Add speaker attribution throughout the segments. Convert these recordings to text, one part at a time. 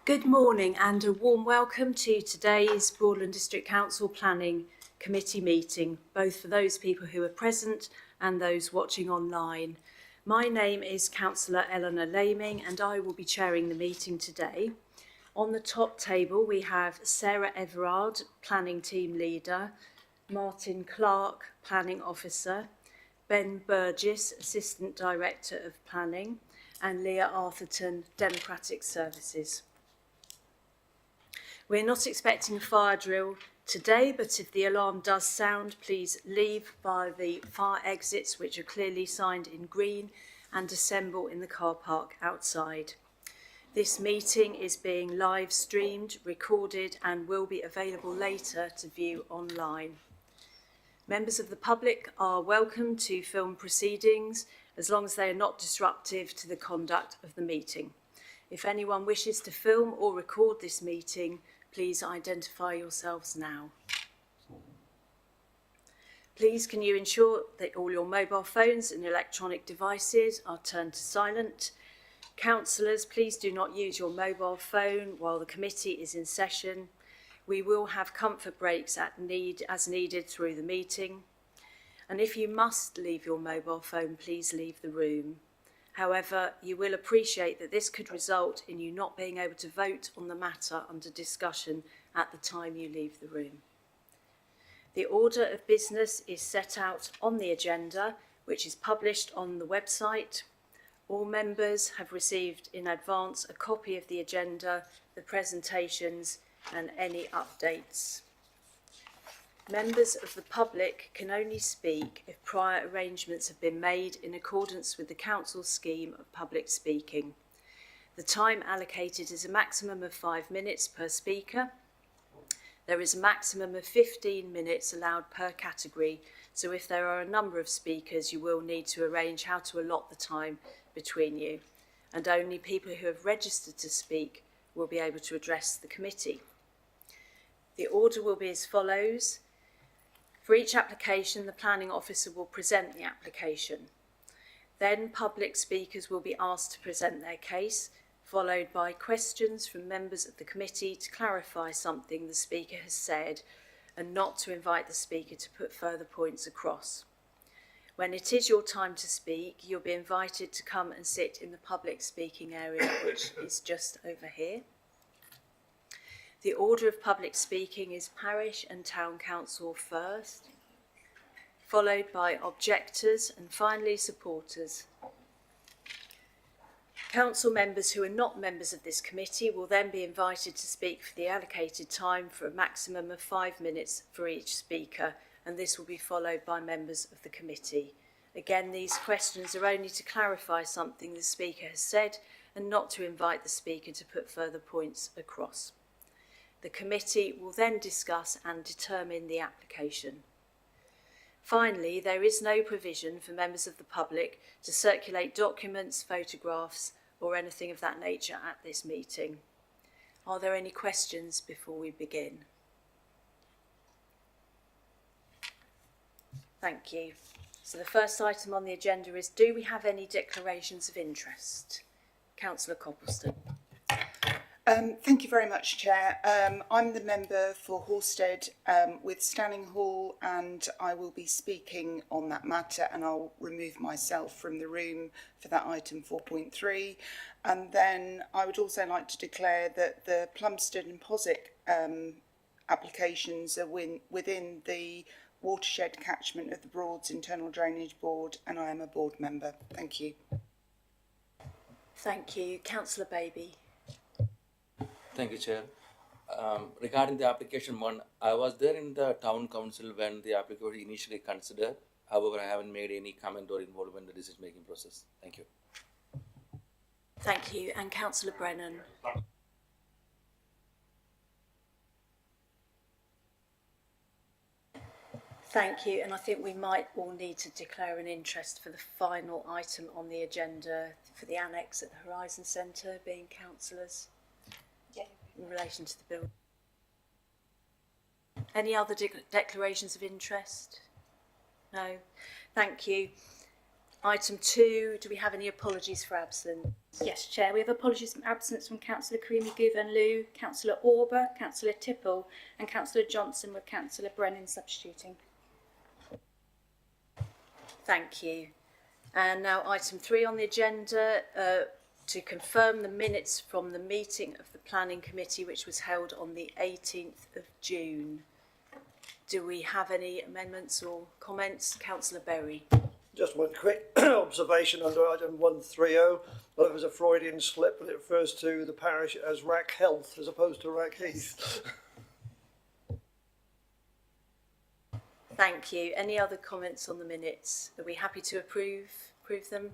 Speaker 1: Good morning and a warm welcome to today's Broadland District Council Planning Committee meeting, both for those people who are present and those watching online. My name is Councillor Eleanor Laming and I will be chairing the meeting today. On the top table we have Sarah Everard, Planning Team Leader, Martin Clark, Planning Officer, Ben Burgess, Assistant Director of Planning, and Leah Arthurton, Democratic Services. We're not expecting a fire drill today, but if the alarm does sound, please leave via the fire exits, which are clearly signed in green, and assemble in the car park outside. This meeting is being live streamed, recorded, and will be available later to view online. Members of the public are welcome to film proceedings as long as they are not disruptive to the conduct of the meeting. If anyone wishes to film or record this meeting, please identify yourselves now. Please can you ensure that all your mobile phones and electronic devices are turned to silent. Councillors, please do not use your mobile phone while the committee is in session. We will have comfort breaks as needed through the meeting. And if you must leave your mobile phone, please leave the room. However, you will appreciate that this could result in you not being able to vote on the matter under discussion at the time you leave the room. The order of business is set out on the agenda, which is published on the website. All members have received in advance a copy of the agenda, the presentations, and any updates. Members of the public can only speak if prior arrangements have been made in accordance with the Council's scheme of public speaking. The time allocated is a maximum of 5 minutes per speaker. There is a maximum of 15 minutes allowed per category, so if there are a number of speakers, you will need to arrange how to allot the time between you, and only people who have registered to speak will be able to address the committee. The order will be as follows. For each application, the planning officer will present the application. Then public speakers will be asked to present their case, followed by questions from members of the committee to clarify something the speaker has said and not to invite the speaker to put further points across. When it is your time to speak, you'll be invited to come and sit in the public speaking area, which is just over here. The order of public speaking is parish and town council first, followed by objectors and finally supporters. Council members who are not members of this committee will then be invited to speak for the allocated time for a maximum of 5 minutes for each speaker, and this will be followed by members of the committee. Again, these questions are only to clarify something the speaker has said and not to invite the speaker to put further points across. The committee will then discuss and determine the application. Finally, there is no provision for members of the public to circulate documents, photographs, or anything of that nature at this meeting. Are there any questions before we begin? Thank you. So the first item on the agenda is, do we have any declarations of interest? Councillor Copleston.
Speaker 2: Thank you very much, Chair. I'm the member for Horsted with Stanning Hall, and I will be speaking on that matter, and I'll remove myself from the room for that item 4.3. And then I would also like to declare that the Plumstead and Poswick applications are within the watershed catchment of the Broads Internal Drainage Board, and I am a board member. Thank you.
Speaker 1: Thank you. Councillor Baby.
Speaker 3: Thank you, Chair. Regarding the application one, I was there in the town council when the application was initially considered. However, I haven't made any comment or involvement in the decision-making process. Thank you.
Speaker 1: Thank you. And Councillor Brennan. Thank you. And I think we might all need to declare an interest for the final item on the agenda for the annex at the Horizon Centre, being councillors. In relation to the bill. Any other declarations of interest? No. Thank you. Item 2, do we have any apologies for absence?
Speaker 4: Yes, Chair. We have apologies from absence from Councillor Karimi Guven-Liu, Councillor Orber, Councillor Tipple and Councillor Johnson, with Councillor Brennan substituting.
Speaker 1: Thank you. And now item 3 on the agenda, to confirm the minutes from the meeting of the Planning Committee, which was held on the 18th of June. Do we have any amendments or comments? Councillor Berry.
Speaker 5: Just one quick observation under item 130. Well, it was a Freudian slip, but it refers to the parish as Rack Health as opposed to Rack Heath.
Speaker 1: Thank you. Any other comments on the minutes? Are we happy to approve them?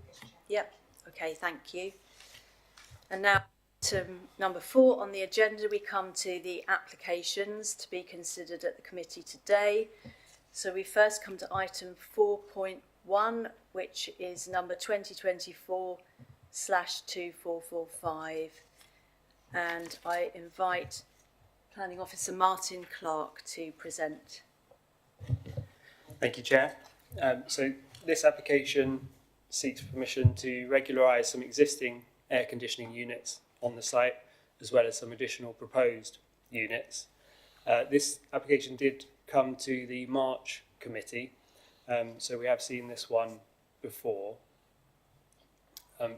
Speaker 1: Yep. Okay, thank you. And now to number 4 on the agenda, we come to the applications to be considered at the committee today. So we first come to item 4.1, which is number 2024/2445. And I invite Planning Officer Martin Clark to present.
Speaker 6: Thank you, Chair. So this application seeks permission to regularise some existing air conditioning units on the site, as well as some additional proposed units. This application did come to the March committee, so we have seen this one before.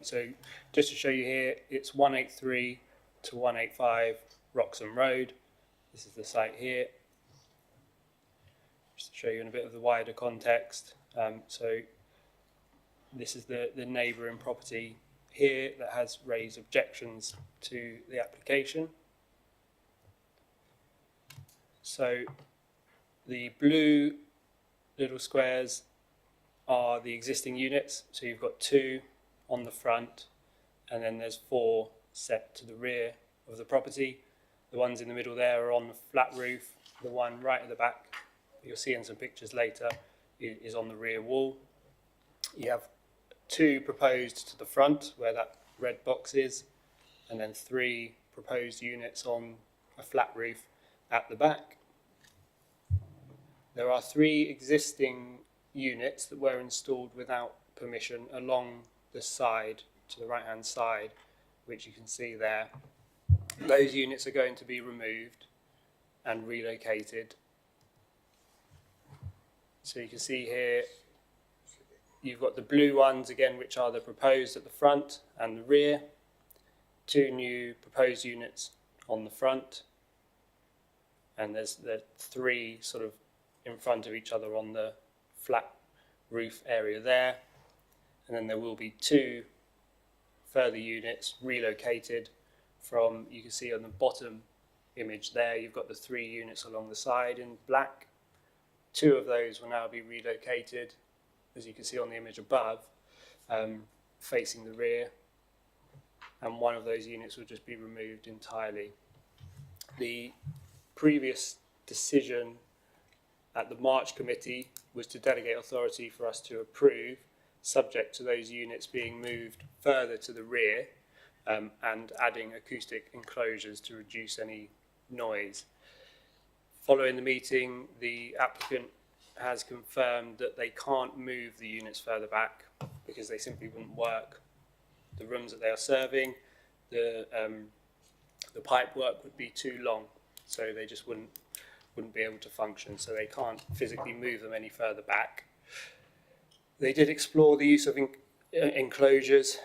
Speaker 6: So just to show you here, it's 183 to 185 Wroxham Road. This is the site here. Just to show you in a bit of the wider context. So this is the neighbouring property here that has raised objections to the application. So the blue little squares are the existing units. So you've got 2 on the front, and then there's 4 set to the rear of the property. The ones in the middle there are on the flat roof. The one right at the back, you'll see in some pictures later, is on the rear wall. You have 2 proposed to the front where that red box is, and then 3 proposed units on a flat roof at the back. There are 3 existing units that were installed without permission along the side, to the right hand side, which you can see there. Those units are going to be removed and relocated. So you can see here, you've got the blue ones again, which are the proposed at the front and the rear. 2 new proposed units on the front, and there's the 3 sort of in front of each other on the flat roof area there. And then there will be 2 further units relocated from, you can see on the bottom image there, you've got the 3 units along the side in black. 2 of those will now be relocated, as you can see on the image above, facing the rear, and 1 of those units will just be removed entirely. The previous decision at the March committee was to delegate authority for us to approve, subject to those units being moved further to the rear, and adding acoustic enclosures to reduce any noise. Following the meeting, the applicant has confirmed that they can't move the units further back because they simply wouldn't work. The rooms that they are serving, the pipe work would be too long, so they just wouldn't be able to function, so they can't physically move them any further back. They did explore the use of enclosures.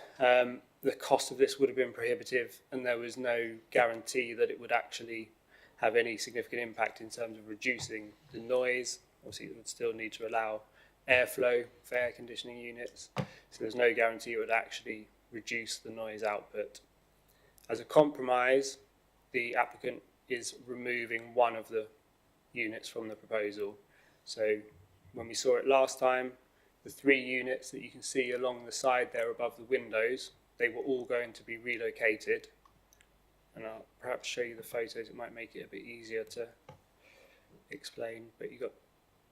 Speaker 6: The cost of this would have been prohibitive, and there was no guarantee that it would actually have any significant impact in terms of reducing the noise. Obviously, it would still need to allow airflow for air conditioning units, so there's no guarantee it would actually reduce the noise output. As a compromise, the applicant is removing 1 of the units from the proposal. So when we saw it last time, the 3 units that you can see along the side there above the windows, they were all going to be relocated. And I'll perhaps show you the photos, it might make it a bit easier to explain. But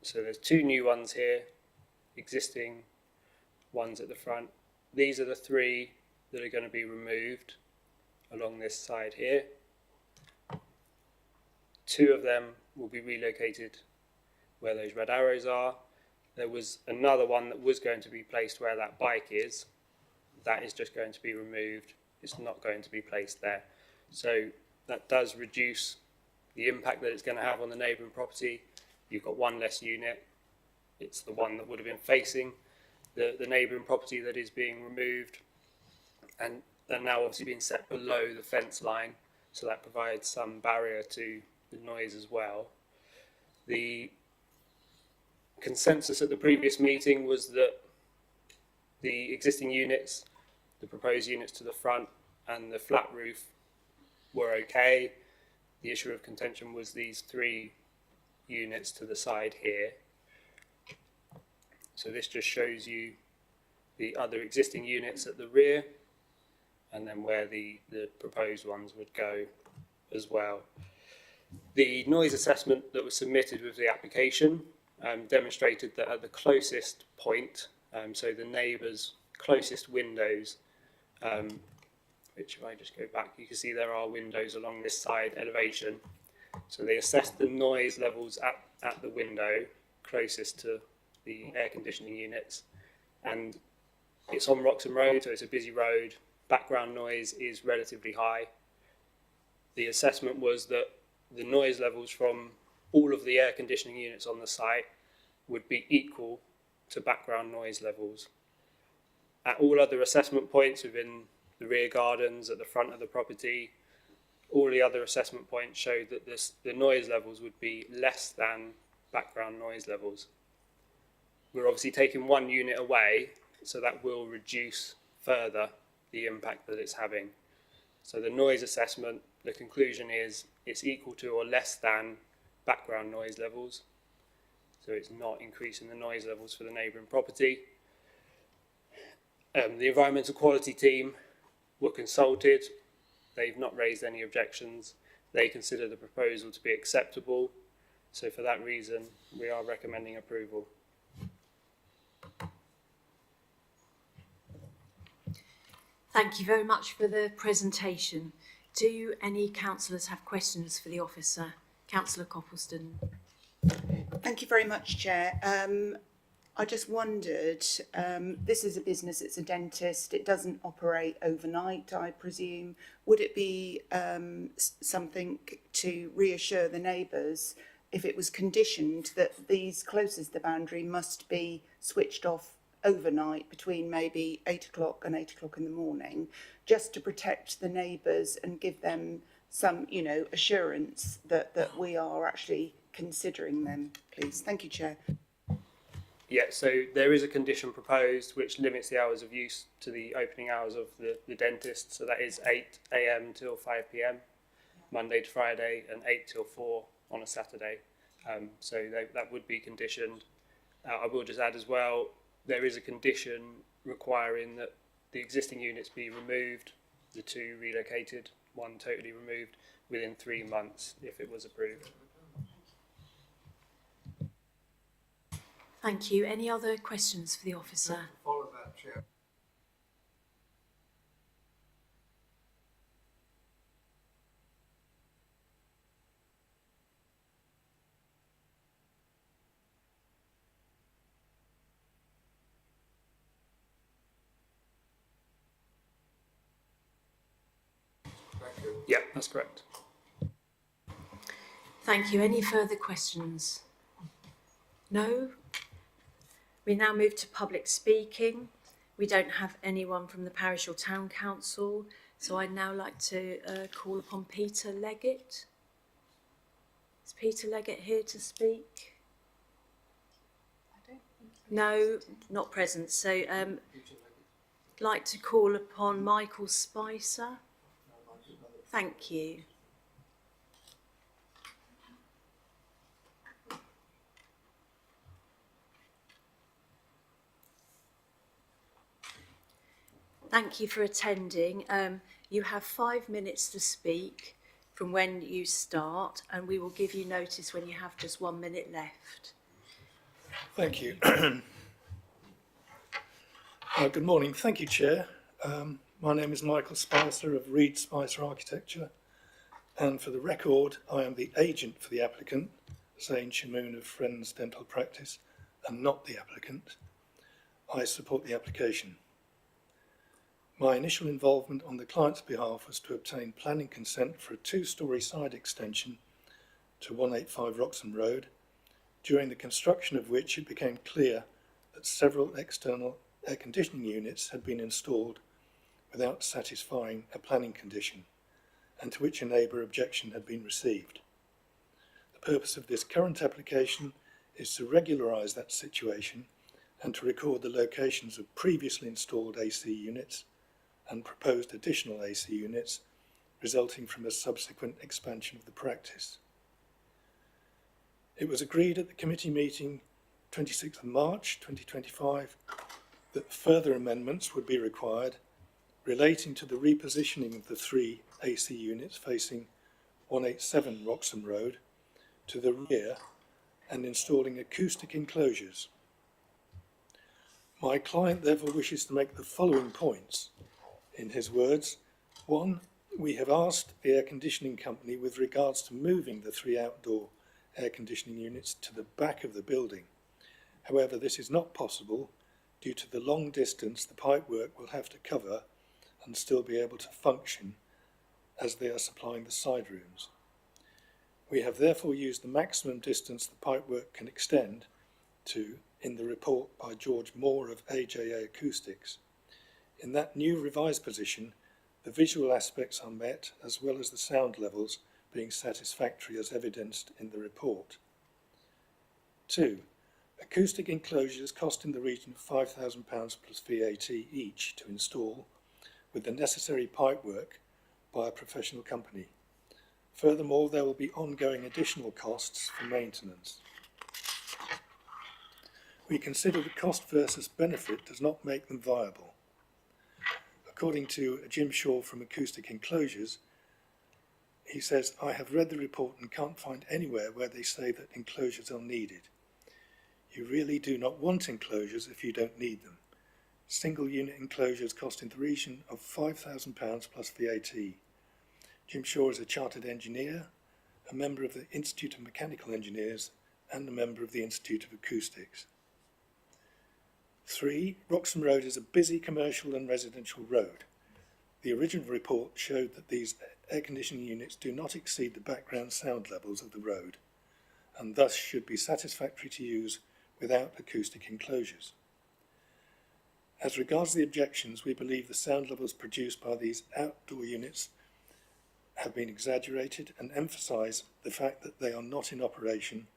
Speaker 6: so there's 2 new ones here, existing ones at the front. These are the 3 that are going to be removed along this side here. 2 of them will be relocated where those red arrows are, There was another one that was going to be placed where that bike is. That is just going to be removed. It's not going to be placed there. So that does reduce the impact that it's going to have on the neighbouring property. You've got one less unit. It's the one that would have been facing the neighbouring property that is being removed, and they're now obviously being set below the fence line, so that provides some barrier to the noise as well. The consensus at the previous meeting was that the existing units, the proposed units to the front and the flat roof were okay. The issue of contention was these 3 units to the side here. So this just shows you the other existing units at the rear, and then where the proposed ones would go as well. The noise assessment that was submitted with the application demonstrated that at the closest point, so the neighbours' closest windows, which if I just go back, you can see there are windows along this side elevation. So they assessed the noise levels at the window closest to the air conditioning units, and it's on Roxham Road, so it's a busy road. Background noise is relatively high. The assessment was that the noise levels from all of the air conditioning units on the site would be equal to background noise levels. At all other assessment points within the rear gardens, at the front of the property, all the other assessment points showed that the noise levels would be less than background noise levels. We're obviously taking one unit away, so that will reduce further the impact that it's having. So the noise assessment, the conclusion is it's equal to or less than background noise levels. So it's not increasing the noise levels for the neighbouring property. The environmental quality team were consulted. They've not raised any objections. They consider the proposal to be acceptable. So for that reason, we are recommending approval.
Speaker 1: Thank you very much for the presentation. Do any councillors have questions for the officer? Councillor Copleston.
Speaker 2: Thank you very much, Chair. I just wondered, this is a business, it's a dentist, it doesn't operate overnight, I presume. Would it be something to reassure the neighbours if it was conditioned that these closest to the boundary must be switched off overnight between maybe 8 o'clock and 8 o'clock in the morning, just to protect the neighbours and give them some, you know, assurance that we are actually considering them, please? Thank you, Chair.
Speaker 6: Yeah, so there is a condition proposed which limits the hours of use to the opening hours of the dentist. So that is 8 a.m. till 5 p.m, Monday to Friday, and 8 till 4 on a Saturday. So that would be conditioned. I will just add as well, there is a condition requiring that the existing units be removed, the 2 relocated, 1 totally removed, within 3 months if it was approved.
Speaker 1: Thank you. Any other questions for the officer?
Speaker 5: Follow that, Chair.
Speaker 6: Yeah, that's correct.
Speaker 1: Thank you. Any further questions? No? We now move to public speaking. We don't have anyone from the parish or town council, so I'd now like to call upon Peter Leggett. Is Peter Leggett here to speak? No, not present. So I'd like to call upon Michael Spicer. Thank you. Thank you for attending. You have 5 minutes to speak from when you start, and we will give you notice when you have just 1 minute left.
Speaker 7: Thank you. Good morning. Thank you, Chair. My name is Michael Spicer of Reed Spicer Architecture, and for the record, I am the agent for the applicant, Zain Shamoon of Friends Dental Practice, and not the applicant, I support the application. My initial involvement on the client's behalf was to obtain planning consent for a 2-storey side extension to 185 Roxham Road, during the construction of which it became clear that several external air conditioning units had been installed without satisfying a planning condition, and to which a neighbour objection had been received. The purpose of this current application is to regularise that situation and to record the locations of previously installed AC units and proposed additional AC units resulting from a subsequent expansion of the practice. It was agreed at the committee meeting 26th of March 2025 that further amendments would be required relating to the repositioning of the 3 AC units facing 187 Roxham Road to the rear and installing acoustic enclosures. My client therefore wishes to make the following points. In his words, 1, we have asked the air conditioning company with regards to moving the 3 outdoor air conditioning units to the back of the building. However, this is not possible due to the long distance the pipework will have to cover and still be able to function as they are supplying the side rooms. We have therefore used the maximum distance the pipework can extend to in the report by George Moore of AJA Acoustics. In that new revised position, the visual aspects are met as well as the sound levels being satisfactory as evidenced in the report. 2. Acoustic enclosures cost in the region of £5,000 plus VAT each to install, with the necessary pipework by a professional company. Furthermore, there will be ongoing additional costs for maintenance. We consider the cost versus benefit does not make them viable. According to Jim Shaw from Acoustic Enclosures, he says, I have read the report and can't find anywhere where they say that enclosures are needed. You really do not want enclosures if you don't need them. Single unit enclosures cost in the region of £5,000 plus VAT. Jim Shaw is a chartered engineer, a member of the Institute of Mechanical Engineers and a member of the Institute of Acoustics. 3. Roxham Road is a busy commercial and residential road. The original report showed that these air conditioning units do not exceed the background sound levels of the road and thus should be satisfactory to use without acoustic enclosures. As regards the objections, we believe the sound levels produced by these outdoor units have been exaggerated and emphasise the fact that they are not in operation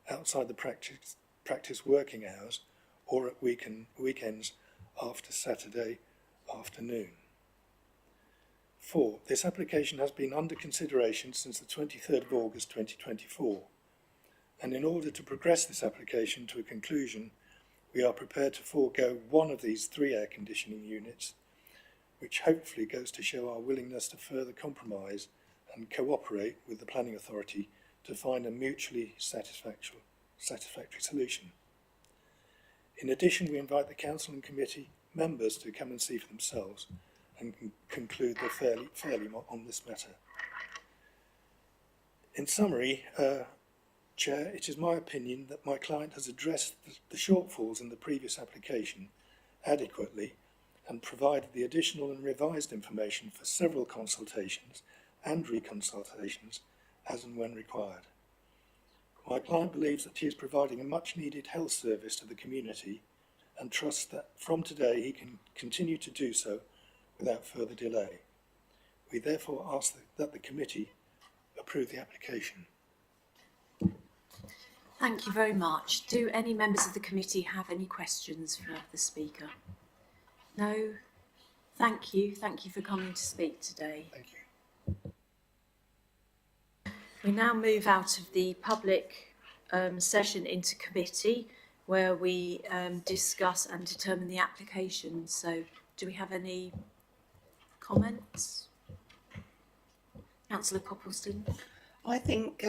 Speaker 7: outside the practice working hours or at weekends after Saturday afternoon. 4. This application has been under consideration since the 23rd of August 2024, and in order to progress this application to a conclusion, we are prepared to forego one of these 3 air conditioning units, which hopefully goes to show our willingness to further compromise and cooperate with the planning authority to find a mutually satisfactory solution. In addition, we invite the council and committee members to come and see for themselves and conclude fairly on this matter. In summary, Chair, it is my opinion that my client has addressed the shortfalls in the previous application adequately and provided the additional and revised information for several consultations and reconsultations as and when required. My client believes that he is providing a much needed health service to the community and trusts that from today he can continue to do so without further delay. We therefore ask that the committee approve the application.
Speaker 1: Thank you very much. Do any members of the committee have any questions for the speaker? No? Thank you. Thank you for coming to speak today.
Speaker 7: Thank you.
Speaker 1: We now move out of the public session into committee where we discuss and determine the application. So do we have any comments? Councillor Copleston.
Speaker 2: I think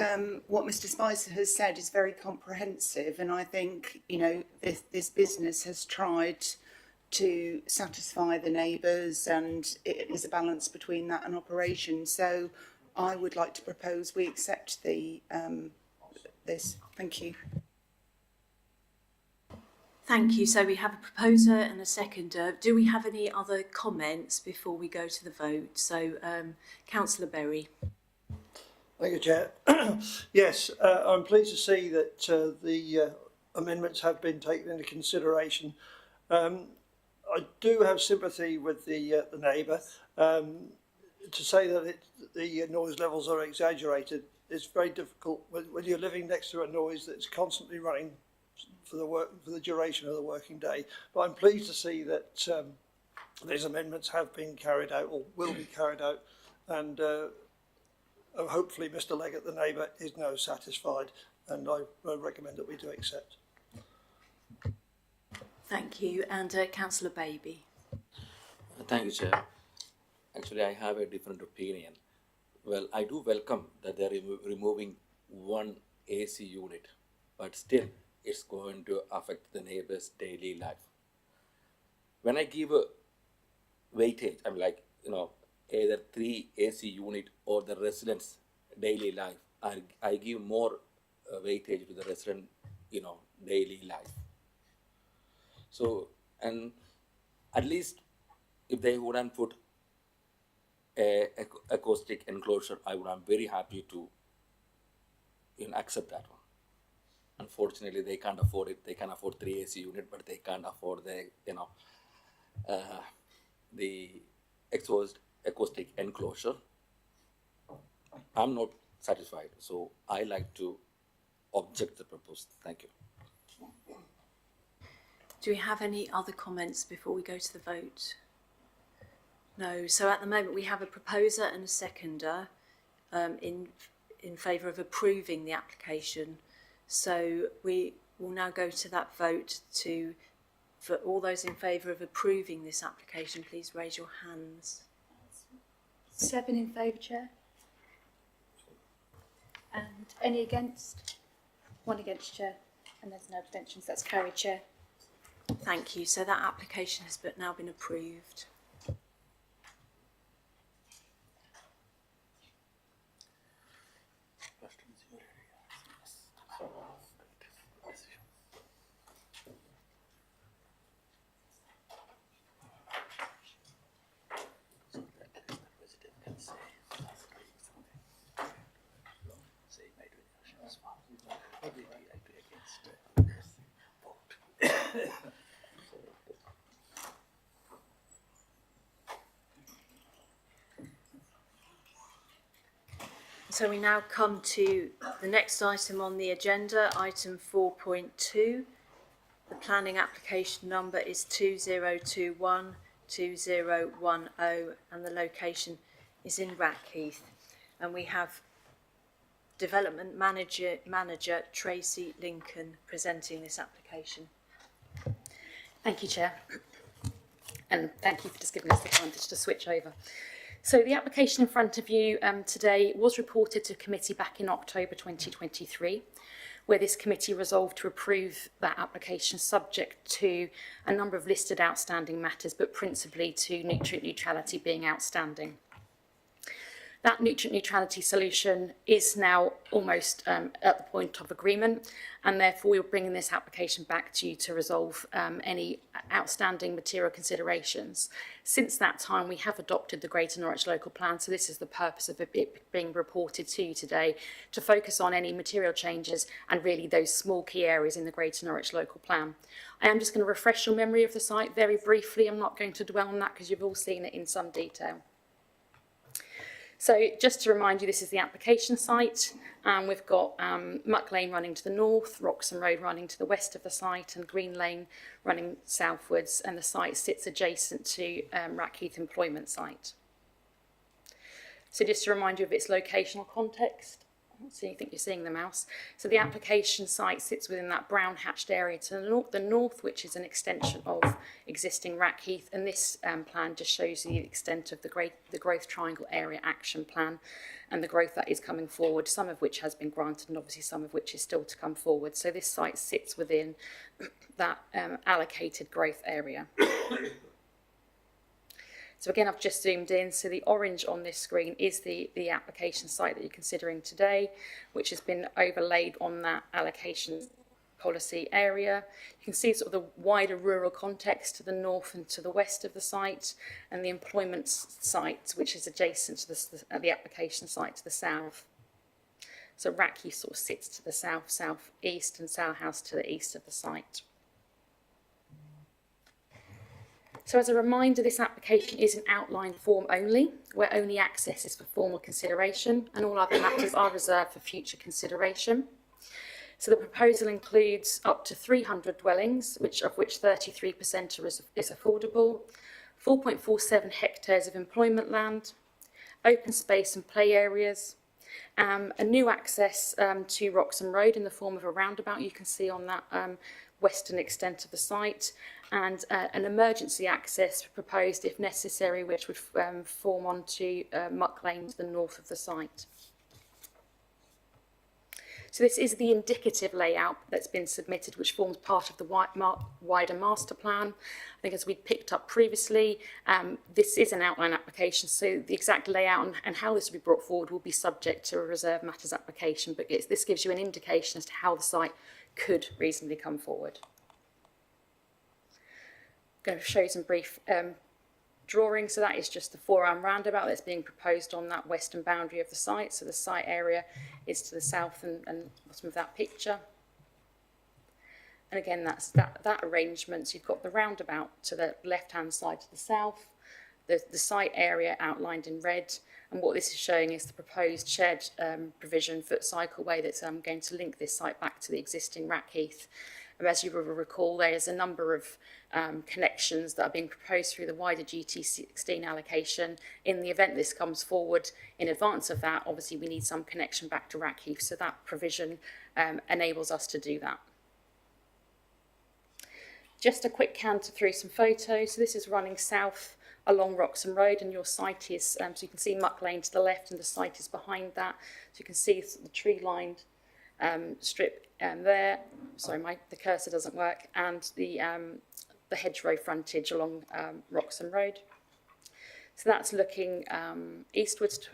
Speaker 2: what Mr Spicer has said is very comprehensive, and I think, you know, this business has tried to satisfy the neighbours, and it is a balance between that and operation. So I would like to propose we accept the this. Thank you.
Speaker 1: Thank you. So we have a proposer and a seconder. Do we have any other comments before we go to the vote? So, Councillor Berry.
Speaker 5: Thank you, Chair. Yes, I'm pleased to see that the amendments have been taken into consideration. I do have sympathy with the neighbour. To say that the noise levels are exaggerated is very difficult when you're living next to a noise that's constantly running for the duration of the working day. But I'm pleased to see that these amendments have been carried out or will be carried out, and hopefully Mr Leggett, the neighbour, is now satisfied, and I recommend that we do accept.
Speaker 1: Thank you. And Councillor Baby.
Speaker 3: Thank you, Chair. Actually, I have a different opinion. Well, I do welcome that they're removing one AC unit, but still it's going to affect the neighbor's daily life. When I give a weightage, I'm like, either 3 AC unit or the residents' daily life, I give more weightage to the resident, daily life. So, and at least if they wouldn't put a acoustic enclosure, I'm very happy to accept that one. Unfortunately, they can't afford it. They can afford 3 AC unit, but they can't afford the exposed acoustic enclosure. I'm not satisfied, so I like to object the proposal. Thank you.
Speaker 1: Do we have any other comments before we go to the vote? No. So at the moment we have a proposer and a seconder in favour of approving the application. So we will now go to that vote for all those in favour of approving this application, please raise your hands.
Speaker 4: 7 in favour, Chair. And any against? 1 against, Chair. And there's no abstentions. That's carried, Chair.
Speaker 1: Thank you. So that application has now been approved. So we now come to the next item on the agenda, item 4.2. The planning application number is 2021-2010 and the location is in Rackheath. And we have Development Manager Tracy Lincoln presenting this application.
Speaker 8: Thank you, Chair. And thank you for just giving us the time to switch over. So the application in front of you today was reported to committee back in October 2023, where this committee resolved to approve that application subject to a number of listed outstanding matters, but principally to nutrient neutrality being outstanding. That nutrient neutrality solution is now almost at the point of agreement, and therefore we're bringing this application back to you to resolve any outstanding material considerations. Since that time, we have adopted the Greater Norwich Local Plan, so this is the purpose of it being reported to you today, to focus on any material changes and really those small key areas in the Greater Norwich Local Plan. I am just going to refresh your memory of the site very briefly. I'm not going to dwell on that because you've all seen it in some detail. So just to remind you, this is the application site. We've got Muck Lane running to the north, Roxham Road running to the west of the site, and Green Lane running southwards, and the site sits adjacent to Rackheath Employment Site. So just to remind you of its locational context. So you think you're seeing the mouse. So the application site sits within that brown hatched area to the north, which is an extension of existing Rackheath, and this plan just shows you the extent of the Growth Triangle Area Action Plan and the growth that is coming forward, some of which has been granted and obviously some of which is still to come forward. So this site sits within that allocated growth area. So again, I've just zoomed in. So the orange on this screen is the application site that you're considering today, which has been overlaid on that allocation policy area. You can see sort of the wider rural context to the north and to the west of the site, and the employment site, which is adjacent to the application site to the south. So Rackheath sort of sits to the south, south-east, and Sow House to the east of the site. So as a reminder, this application is in outline form only, where only access is for formal consideration, and all other matters are reserved for future consideration. So the proposal includes up to 300 dwellings, of which 33% is affordable, 4.47 hectares of employment land, open space and play areas, a new access to Wroxham Road in the form of a roundabout you can see on that western extent of the site, and an emergency access proposed if necessary, which would form onto Muck Lane to the north of the site. So this is the indicative layout that's been submitted, which forms part of the wider master plan. I think as we picked up previously, this is an outline application, so the exact layout and how this will be brought forward will be subject to a reserve matters application, but this gives you an indication as to how the site could reasonably come forward. I'm going to show you some brief drawings. So that is just the 4-arm roundabout that's being proposed on that western boundary of the site. So the site area is to the south and bottom of that picture. And again, that's that arrangement. So you've got the roundabout to the left-hand side to the south, the site area outlined in red, and what this is showing is the proposed shared provision foot cycleway that's going to link this site back to the existing Rackheath. As you will recall, there is a number of connections that are being proposed through the wider GT16 allocation. In the event this comes forward in advance of that, obviously we need some connection back to Rackheath, so that provision enables us to do that. Just a quick canter through some photos. So this is running south along Wroxham Road, and your site is, so you can see Muck Lane to the left and the site is behind that. So you can see the tree-lined strip there. Sorry, the cursor doesn't work, and the hedgerow frontage along Wroxham Road. So that's looking eastwards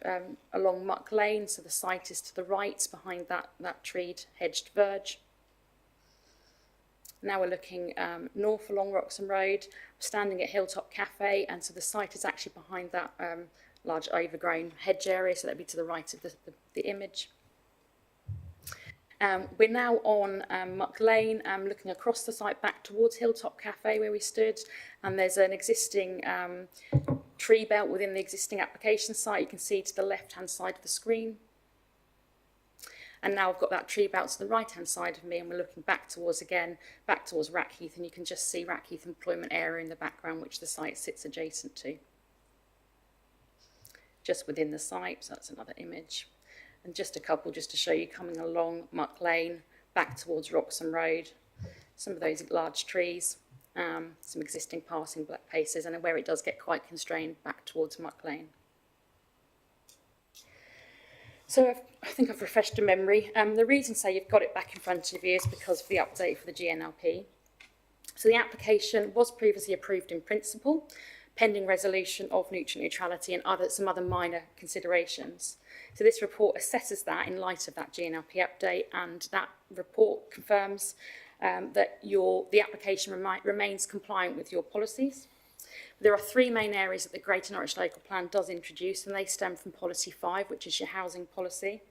Speaker 8: along Muck Lane. So the site is to the right behind that treed hedged verge. Now we're looking north along Wroxham Road, standing at Hilltop Cafe, and so the site is actually behind that large overgrown hedge area, so that'd be to the right of the image. We're now on Muck Lane, looking across the site back towards Hilltop Cafe where we stood, and there's an existing tree belt within the existing application site. You can see to the left-hand side of the screen. And now I've got that tree belt to the right-hand side of me, and we're looking back towards Rackheath, and you can just see Rackheath employment area in the background, which the site sits adjacent to. Just within the site, so that's another image. And just a couple just to show you coming along Muck Lane, back towards Wroxham Road. Some of those large trees, some existing passing black paces, and where it does get quite constrained, back towards Muck Lane. So I think I've refreshed your memory. The reason, say, you've got it back in front of you is because of the update for the GNLP. So the application was previously approved in principle, pending resolution of nutrient neutrality and some other minor considerations. So this report assesses that in light of that GNLP update, and that report confirms that the application remains compliant with your policies. There are 3 main areas that the Greater Norwich Local Plan does introduce, and they stem from Policy 5, which is your housing policy.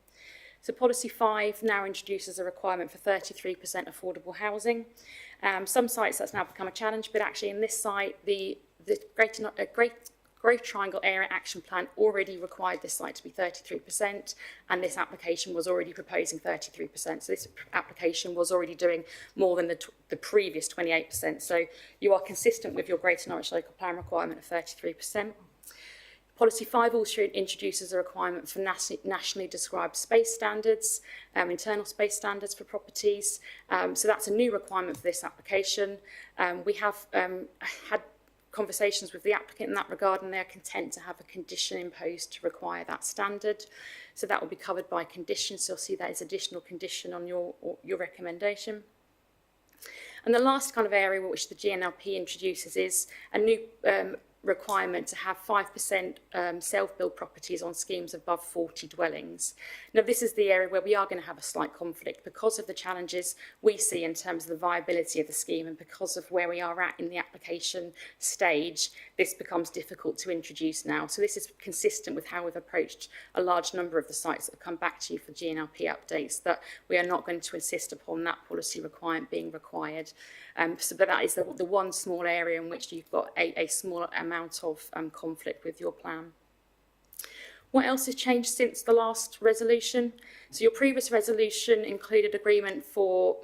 Speaker 8: So Policy 5 now introduces a requirement for 33% affordable housing. Some sites that's now become a challenge, but actually in this site, the Great Triangle Area Action Plan already required this site to be 33%, and this application was already proposing 33%. So this application was already doing more than the previous 28%. So you are consistent with your Greater Norwich Local Plan requirement of 33%. Policy 5 also introduces a requirement for nationally described space standards, internal space standards for properties. So that's a new requirement for this application. We have had conversations with the applicant in that regard, and they're content to have a condition imposed to require that standard. So that will be covered by conditions, so you'll see that as additional condition on your recommendation. And the last kind of area which the GNLP introduces is a new requirement to have 5% self-build properties on schemes above 40 dwellings. Now, this is the area where we are going to have a slight conflict because of the challenges we see in terms of the viability of the scheme, and because of where we are at in the application stage, this becomes difficult to introduce now. So this is consistent with how we've approached a large number of the sites that have come back to you for GNLP updates, that we are not going to insist upon that policy requirement being required. But that is the one small area in which you've got a small amount of conflict with your plan. What else has changed since the last resolution? So your previous resolution included agreement for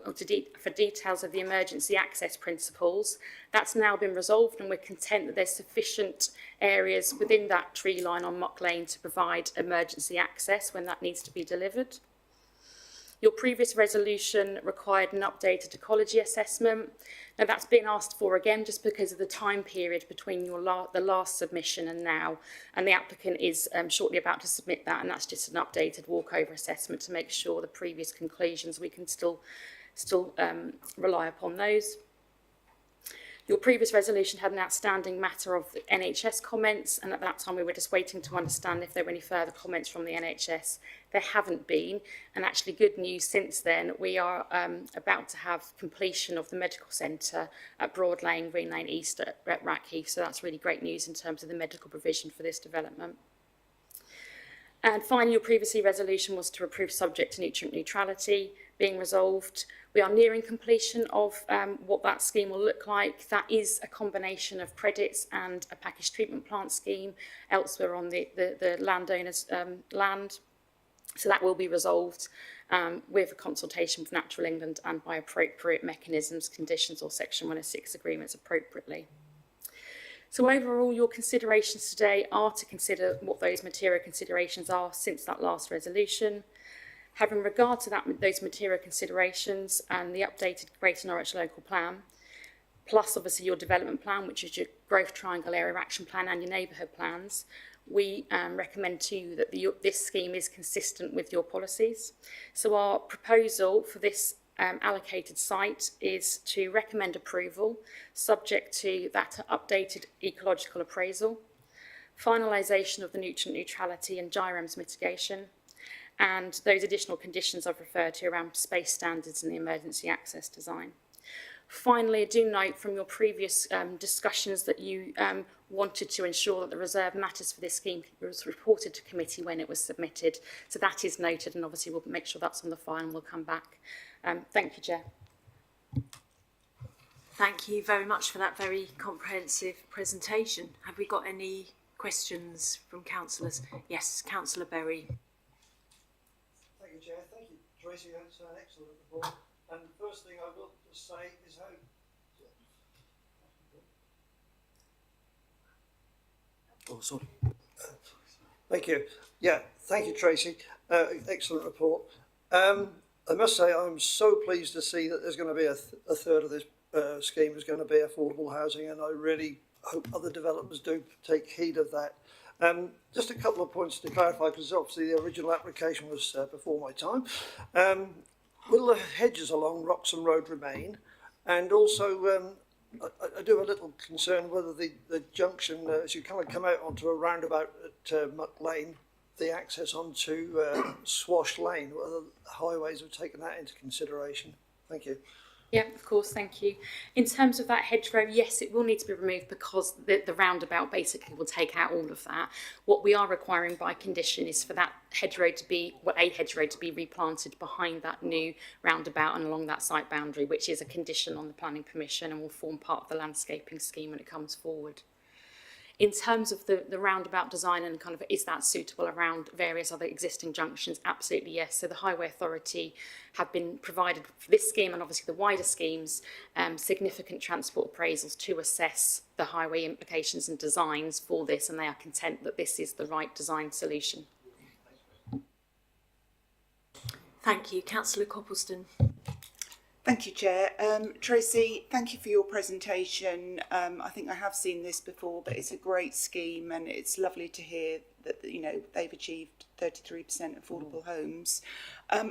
Speaker 8: details of the emergency access principles. That's now been resolved, and we're content that there's sufficient areas within that tree line on Muck Lane to provide emergency access when that needs to be delivered. Your previous resolution required an updated ecology assessment. Now that's been asked for again just because of the time period between the last submission and now, and the applicant is shortly about to submit that, and that's just an updated walkover assessment to make sure the previous conclusions, we can still rely upon those. Your previous resolution had an outstanding matter of the NHS comments, and at that time we were just waiting to understand if there were any further comments from the NHS. There haven't been, and actually good news since then, we are about to have completion of the medical centre at Broadland, Green Lane East at Rackheath, so that's really great news in terms of the medical provision for this development. And finally, your previous resolution was to approve subject to nutrient neutrality being resolved. We are nearing completion of what that scheme will look like. That is a combination of credits and a packaged treatment plant scheme elsewhere on the landowner's land. So that will be resolved with a consultation with Natural England and by appropriate mechanisms, conditions or Section 106 agreements appropriately. So overall, your considerations today are to consider what those material considerations are since that last resolution. Having regard to those material considerations and the updated Greater Norwich Local Plan, plus obviously your development plan, which is your growth triangle area action plan and your neighbourhood plans, we recommend to you that this scheme is consistent with your policies. So our proposal for this allocated site is to recommend approval subject to that updated ecological appraisal, finalisation of the nutrient neutrality and gyrems mitigation, and those additional conditions I've referred to around space standards and the emergency access design. Finally, I do note from your previous discussions that you wanted to ensure that the reserve matters for this scheme was reported to committee when it was submitted. So that is noted, and obviously we'll make sure that's on the file and we'll come back. Thank you, Chair.
Speaker 1: Thank you very much for that very comprehensive presentation. Have we got any questions from councillors? Yes, Councillor Berry.
Speaker 5: Thank you, Chair. Thank you, Tracy. That's an excellent report. And the first thing I will just say is how...
Speaker 3: Oh, sorry.
Speaker 5: Thank you. Yeah, thank you, Tracy. Excellent report. I must say I'm so pleased to see that there's going to be a third of this scheme is going to be affordable housing, and I really hope other developers do take heed of that. Just a couple of points to clarify, because obviously the original application was before my time. Will the hedges along Roxham Road remain? And also, I do have a little concern whether the junction, as you kind of come out onto a roundabout at Muck Lane, the access onto Swash Lane, whether the highways have taken that into consideration. Thank you.
Speaker 8: Yeah, of course, thank you. In terms of that hedgerow, yes, it will need to be removed because the roundabout basically will take out all of that. What we are requiring by condition is for that hedgerow to be, a hedgerow to be replanted behind that new roundabout and along that site boundary, which is a condition on the planning permission and will form part of the landscaping scheme when it comes forward. In terms of the roundabout design and kind of is that suitable around various other existing junctions? Absolutely yes. So the Highway Authority have been provided for this scheme and obviously the wider schemes significant transport appraisals to assess the highway implications and designs for this, and they are content that this is the right design solution.
Speaker 1: Thank you. Councillor Copleston.
Speaker 2: Thank you, Chair. Tracy, thank you for your presentation. I think I have seen this before, but it's a great scheme and it's lovely to hear that they've achieved 33% affordable homes.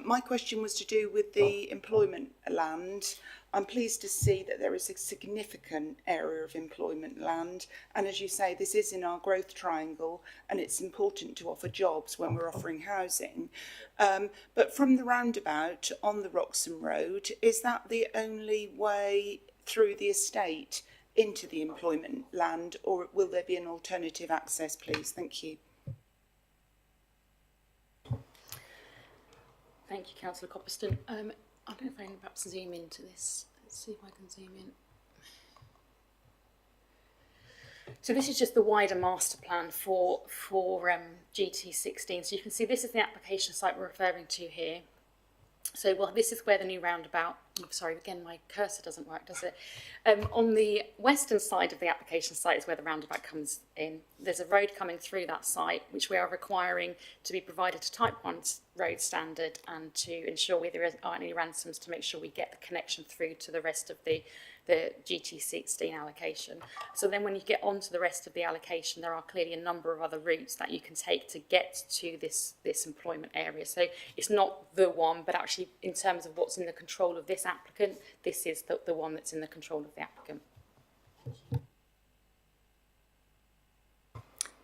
Speaker 2: My question was to do with the employment land. I'm pleased to see that there is a significant area of employment land, and as you say, this is in our growth triangle, and it's important to offer jobs when we're offering housing. But from the roundabout on the Roxham Road, is that the only way through the estate into the employment land, or will there be an alternative access, please? Thank you.
Speaker 8: Thank you, Councillor Copperston. I don't know if I can perhaps zoom into this. Let's see if I can zoom in. So this is just the wider master plan for GT16. So you can see this is the application site we're referring to here. So well, this is where the new roundabout, oh, sorry, again, my cursor doesn't work, does it? On the western side of the application site is where the roundabout comes in. There's a road coming through that site, which we are requiring to be provided to Type 1 road standard and to ensure there aren't any ransoms to make sure we get the connection through to the rest of the GT16 allocation. So then when you get onto the rest of the allocation, there are clearly a number of other routes that you can take to get to this employment area. So it's not the one, but actually in terms of what's in the control of this applicant, this is the one that's in the control of the applicant.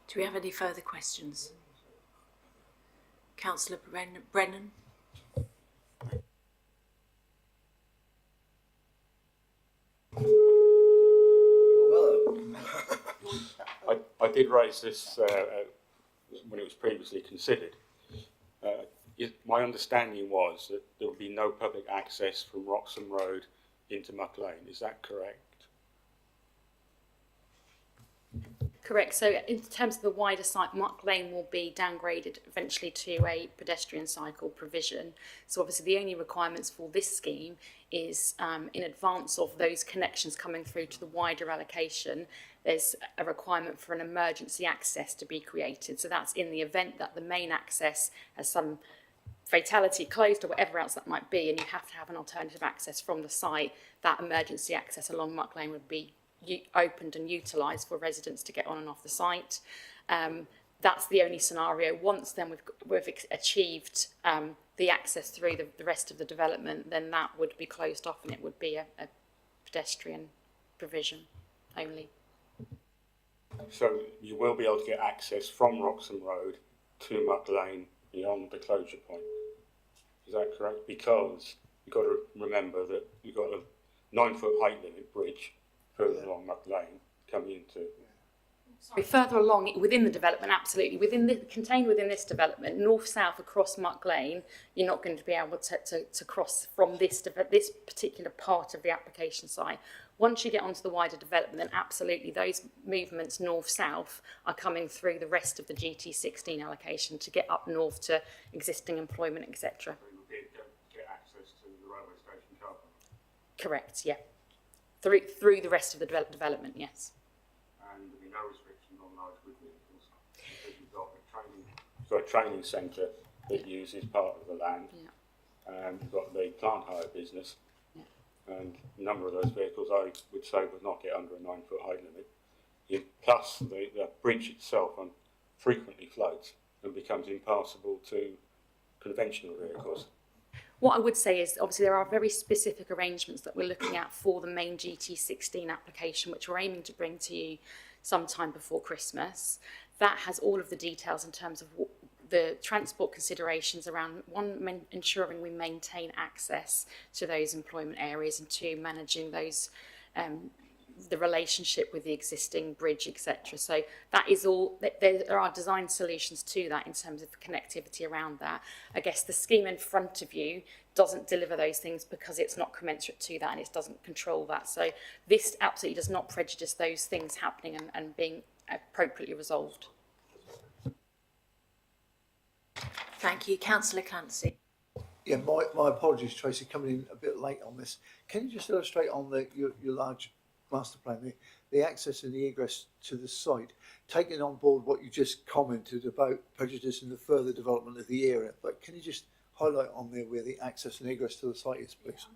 Speaker 1: Do we have any further questions? Councillor Brennan?
Speaker 9: I did raise this when it was previously considered. My understanding was that there would be no public access from Roxham Road into Muck Lane. Is that correct?
Speaker 8: Correct. So in terms of the wider site, Muck Lane will be downgraded eventually to a pedestrian cycle provision. So obviously the only requirements for this scheme is in advance of those connections coming through to the wider allocation, there's a requirement for an emergency access to be created. So that's in the event that the main access has some fatality, closed or whatever else that might be, and you have to have an alternative access from the site, that emergency access along Muck Lane would be opened and utilised for residents to get on and off the site. That's the only scenario. Once then we've achieved the access through the rest of the development, then that would be closed off and it would be a pedestrian provision only.
Speaker 9: So you will be able to get access from Roxham Road to Muck Lane beyond the closure point. Is that correct? Because you've got to remember that you've got a 9-foot height limit bridge further along Muck Lane coming into.
Speaker 8: Sorry, further along within the development, absolutely. Contained within this development, north-south across Muck Lane, you're not going to be able to cross from this particular part of the application site. Once you get onto the wider development, then absolutely those movements north-south are coming through the rest of the GT16 allocation to get up north to existing employment, etc.
Speaker 9: So you'll be able to get access to the railway station car park?
Speaker 8: Correct, yeah. Through the rest of the development, yes.
Speaker 9: And there'll be no restriction on large good vehicles because you've got a training centre that uses part of the land.
Speaker 8: Yeah.
Speaker 9: You've got the plant hire business. And a number of those vehicles I would say would not get under a 9-foot height limit. Plus the bridge itself frequently floats and becomes impassable to conventional vehicles.
Speaker 8: What I would say is obviously there are very specific arrangements that we're looking at for the main GT16 application, which we're aiming to bring to you sometime before Christmas. That has all of the details in terms of the transport considerations around, one, ensuring we maintain access to those employment areas, and two, managing those the relationship with the existing bridge, etc. So that is all, there are design solutions to that in terms of the connectivity around that. I guess the scheme in front of you doesn't deliver those things because it's not commensurate to that and it doesn't control that. So this absolutely does not prejudice those things happening and being appropriately resolved.
Speaker 1: Thank you. Councillor Clancy.
Speaker 10: Yeah, my apologies, Tracy, coming in a bit late on this. Can you just illustrate on your large master plan, the access and the egress to the site, taking on board what you just commented about prejudice in the further development of the area, but can you just highlight on there where the access and egress to the site is, please?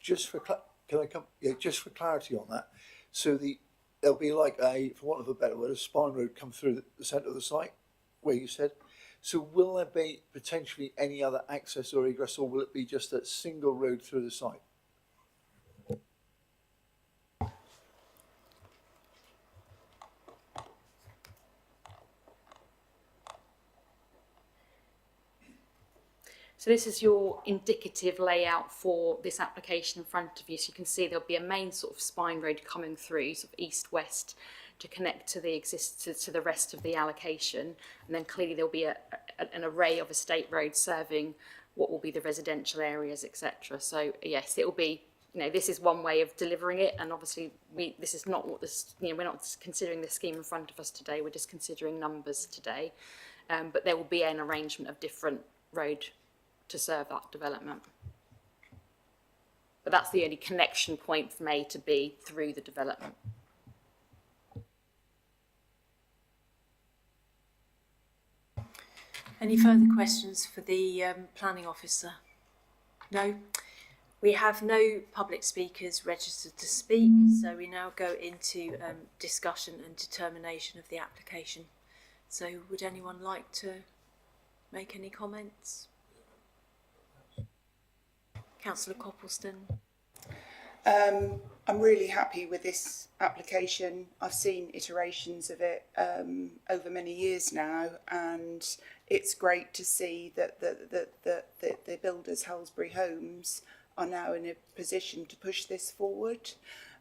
Speaker 10: just for just for clarity on that. So there'll be like a, for want of a better word, a spine road come through the centre of the site, where you said. So will there be potentially any other access or egress, or will it be just a single road through the site?
Speaker 8: So this is your indicative layout for this application in front of you. So you can see there'll be a main sort of spine road coming through, sort of east-west, to connect to to the rest of the allocation. And then clearly there'll be an array of estate roads serving what will be the residential areas, etc. So yes, it will be, this is one way of delivering it. And obviously this is not what this, we're not considering the scheme in front of us today. We're just considering numbers today. But there will be an arrangement of different road to serve that development. But that's the only connection point from A to B through the development.
Speaker 1: Any further questions for the planning officer? No? We have no public speakers registered to speak, so we now go into discussion and determination of the application. So would anyone like to make any comments? Councillor Copleston.
Speaker 2: I'm really happy with this application. I've seen iterations of it over many years now, and it's great to see that the builders, Halsbury Homes, are now in a position to push this forward.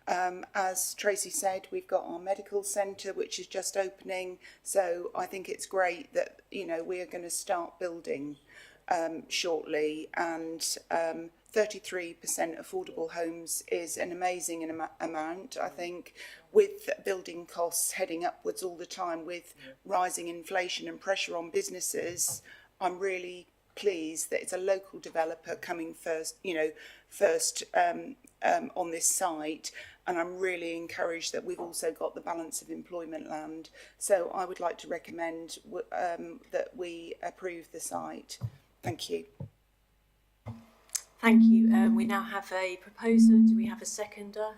Speaker 2: As Tracy said, we've got our medical centre, which is just opening, so I think it's great that we are going to start building shortly, and 33% affordable homes is an amazing amount. I think with building costs heading upwards all the time, with rising inflation and pressure on businesses, I'm really pleased that it's a local developer coming first on this site, and I'm really encouraged that we've also got the balance of employment land. So I would like to recommend that we approve the site. Thank you.
Speaker 1: Thank you. We now have a proposer. Do we have a seconder?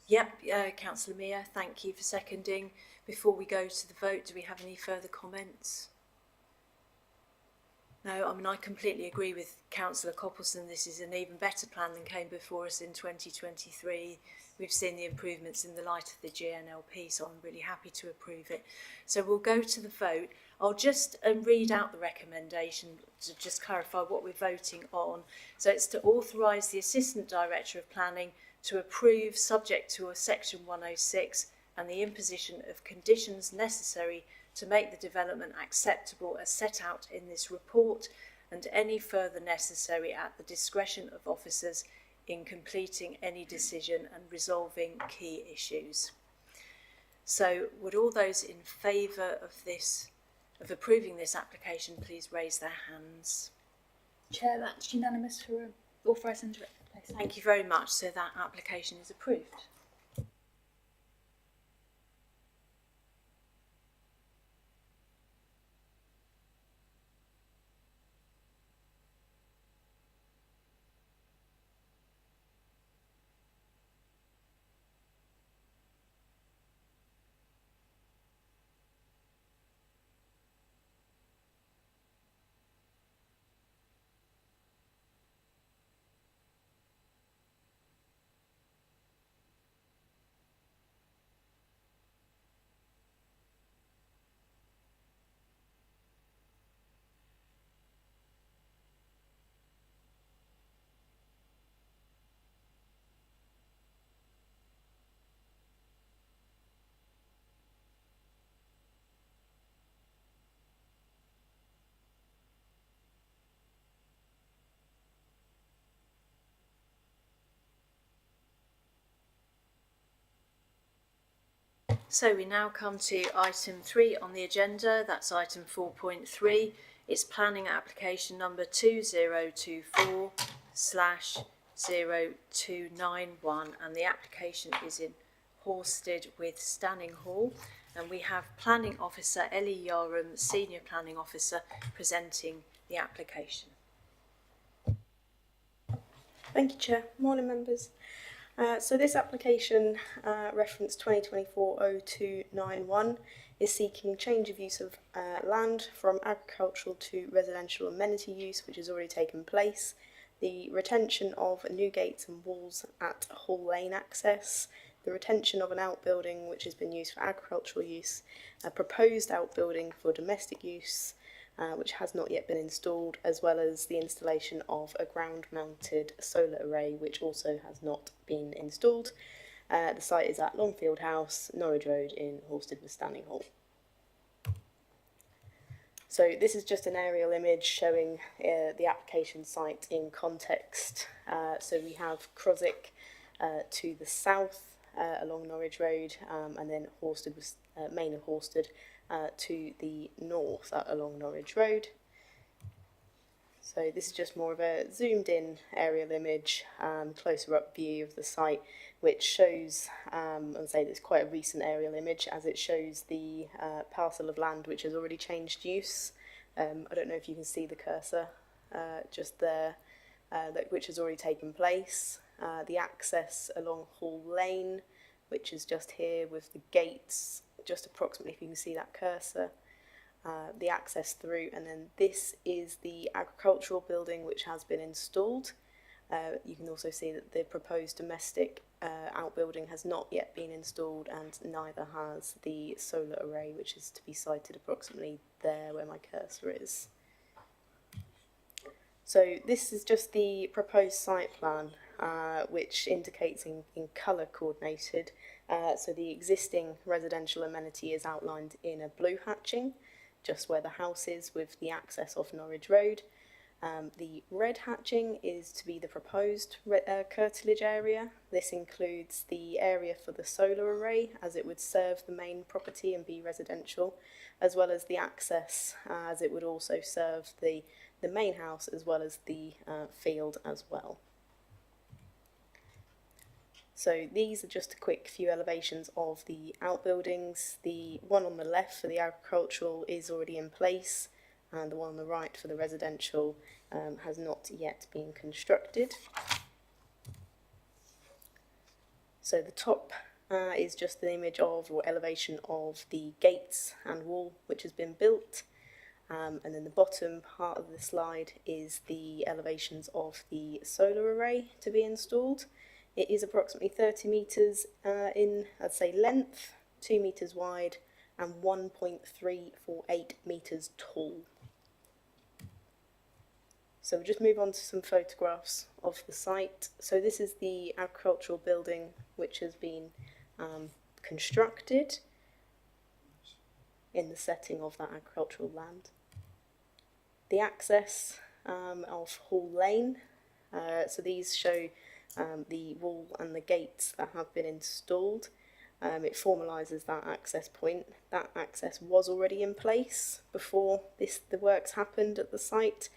Speaker 1: Yep, Councillor Mear, thank you for seconding. Before we go to the vote, do we have any further comments? No, I mean, I completely agree with Councillor Copleston. This is an even better plan than came before us in 2023. We've seen the improvements in the light of the GNLP, so I'm really happy to approve it. So we'll go to the vote. I'll just read out the recommendation to just clarify what we're voting on. So it's to authorise the Assistant Director of Planning to approve, subject to a Section 106 and the imposition of conditions necessary to make the development acceptable as set out in this report, and any further necessary at the discretion of officers in completing any decision and resolving key issues. So would all those in favour of approving this application please raise their hands?
Speaker 4: Chair, that's unanimous for authorising director.
Speaker 1: Thank you very much. So that application is approved. So we now come to item 3 on the agenda. That's item 4.3. It's planning application number 2024/0291, and the application is in Horsted with Stanning Hall. And we have Planning Officer Ellie Yarham, Senior Planning Officer, presenting the application.
Speaker 11: Thank you, Chair. Morning, members. So this application, reference 2024-0291, is seeking change of use of land from agricultural to residential amenity use, which has already taken place, the retention of new gates and walls at Hall Lane access, the retention of an outbuilding which has been used for agricultural use, a proposed outbuilding for domestic use, which has not yet been installed, as well as the installation of a ground-mounted solar array, which also has not been installed. The site is at Longfield House, Norwich Road in Halstead with Standing Hall. So this is just an aerial image showing the application site in context. So we have Crosick to the south along Norwich Road, and then Halstead, Main of Halstead, to the north along Norwich Road. So this is just more of a zoomed in aerial image, closer up view of the site, which shows, I'd say it's quite a recent aerial image, as it shows the parcel of land which has already changed use. I don't know if you can see the cursor just there, which has already taken place. The access along Hall Lane, which is just here with the gates, just approximately if you can see that cursor. The access through, and then this is the agricultural building which has been installed. You can also see that the proposed domestic outbuilding has not yet been installed, and neither has the solar array, which is to be sited approximately there where my cursor is. So this is just the proposed site plan, which indicates in colour coordinated. So the existing residential amenity is outlined in a blue hatching, just where the house is with the access off Norwich Road. The red hatching is to be the proposed curtilage area. This includes the area for the solar array, as it would serve the main property and be residential, as well as the access, as it would also serve the main house as well as the field as well. So these are just a quick few elevations of the outbuildings. The one on the left for the agricultural is already in place, and the one on the right for the residential has not yet been constructed. So the top is just an image of, or elevation of, the gates and wall which has been built. And then the bottom part of the slide is the elevations of the solar array to be installed. It is approximately 30 metres in, I'd say, length, 2 metres wide, and 1.348 metres tall. So we'll just move on to some photographs of the site. So this is the agricultural building which has been constructed in the setting of that agricultural land. The access of Hall Lane, so these show the wall and the gates that have been installed. It formalises that access point. That access was already in place before the works happened at the site.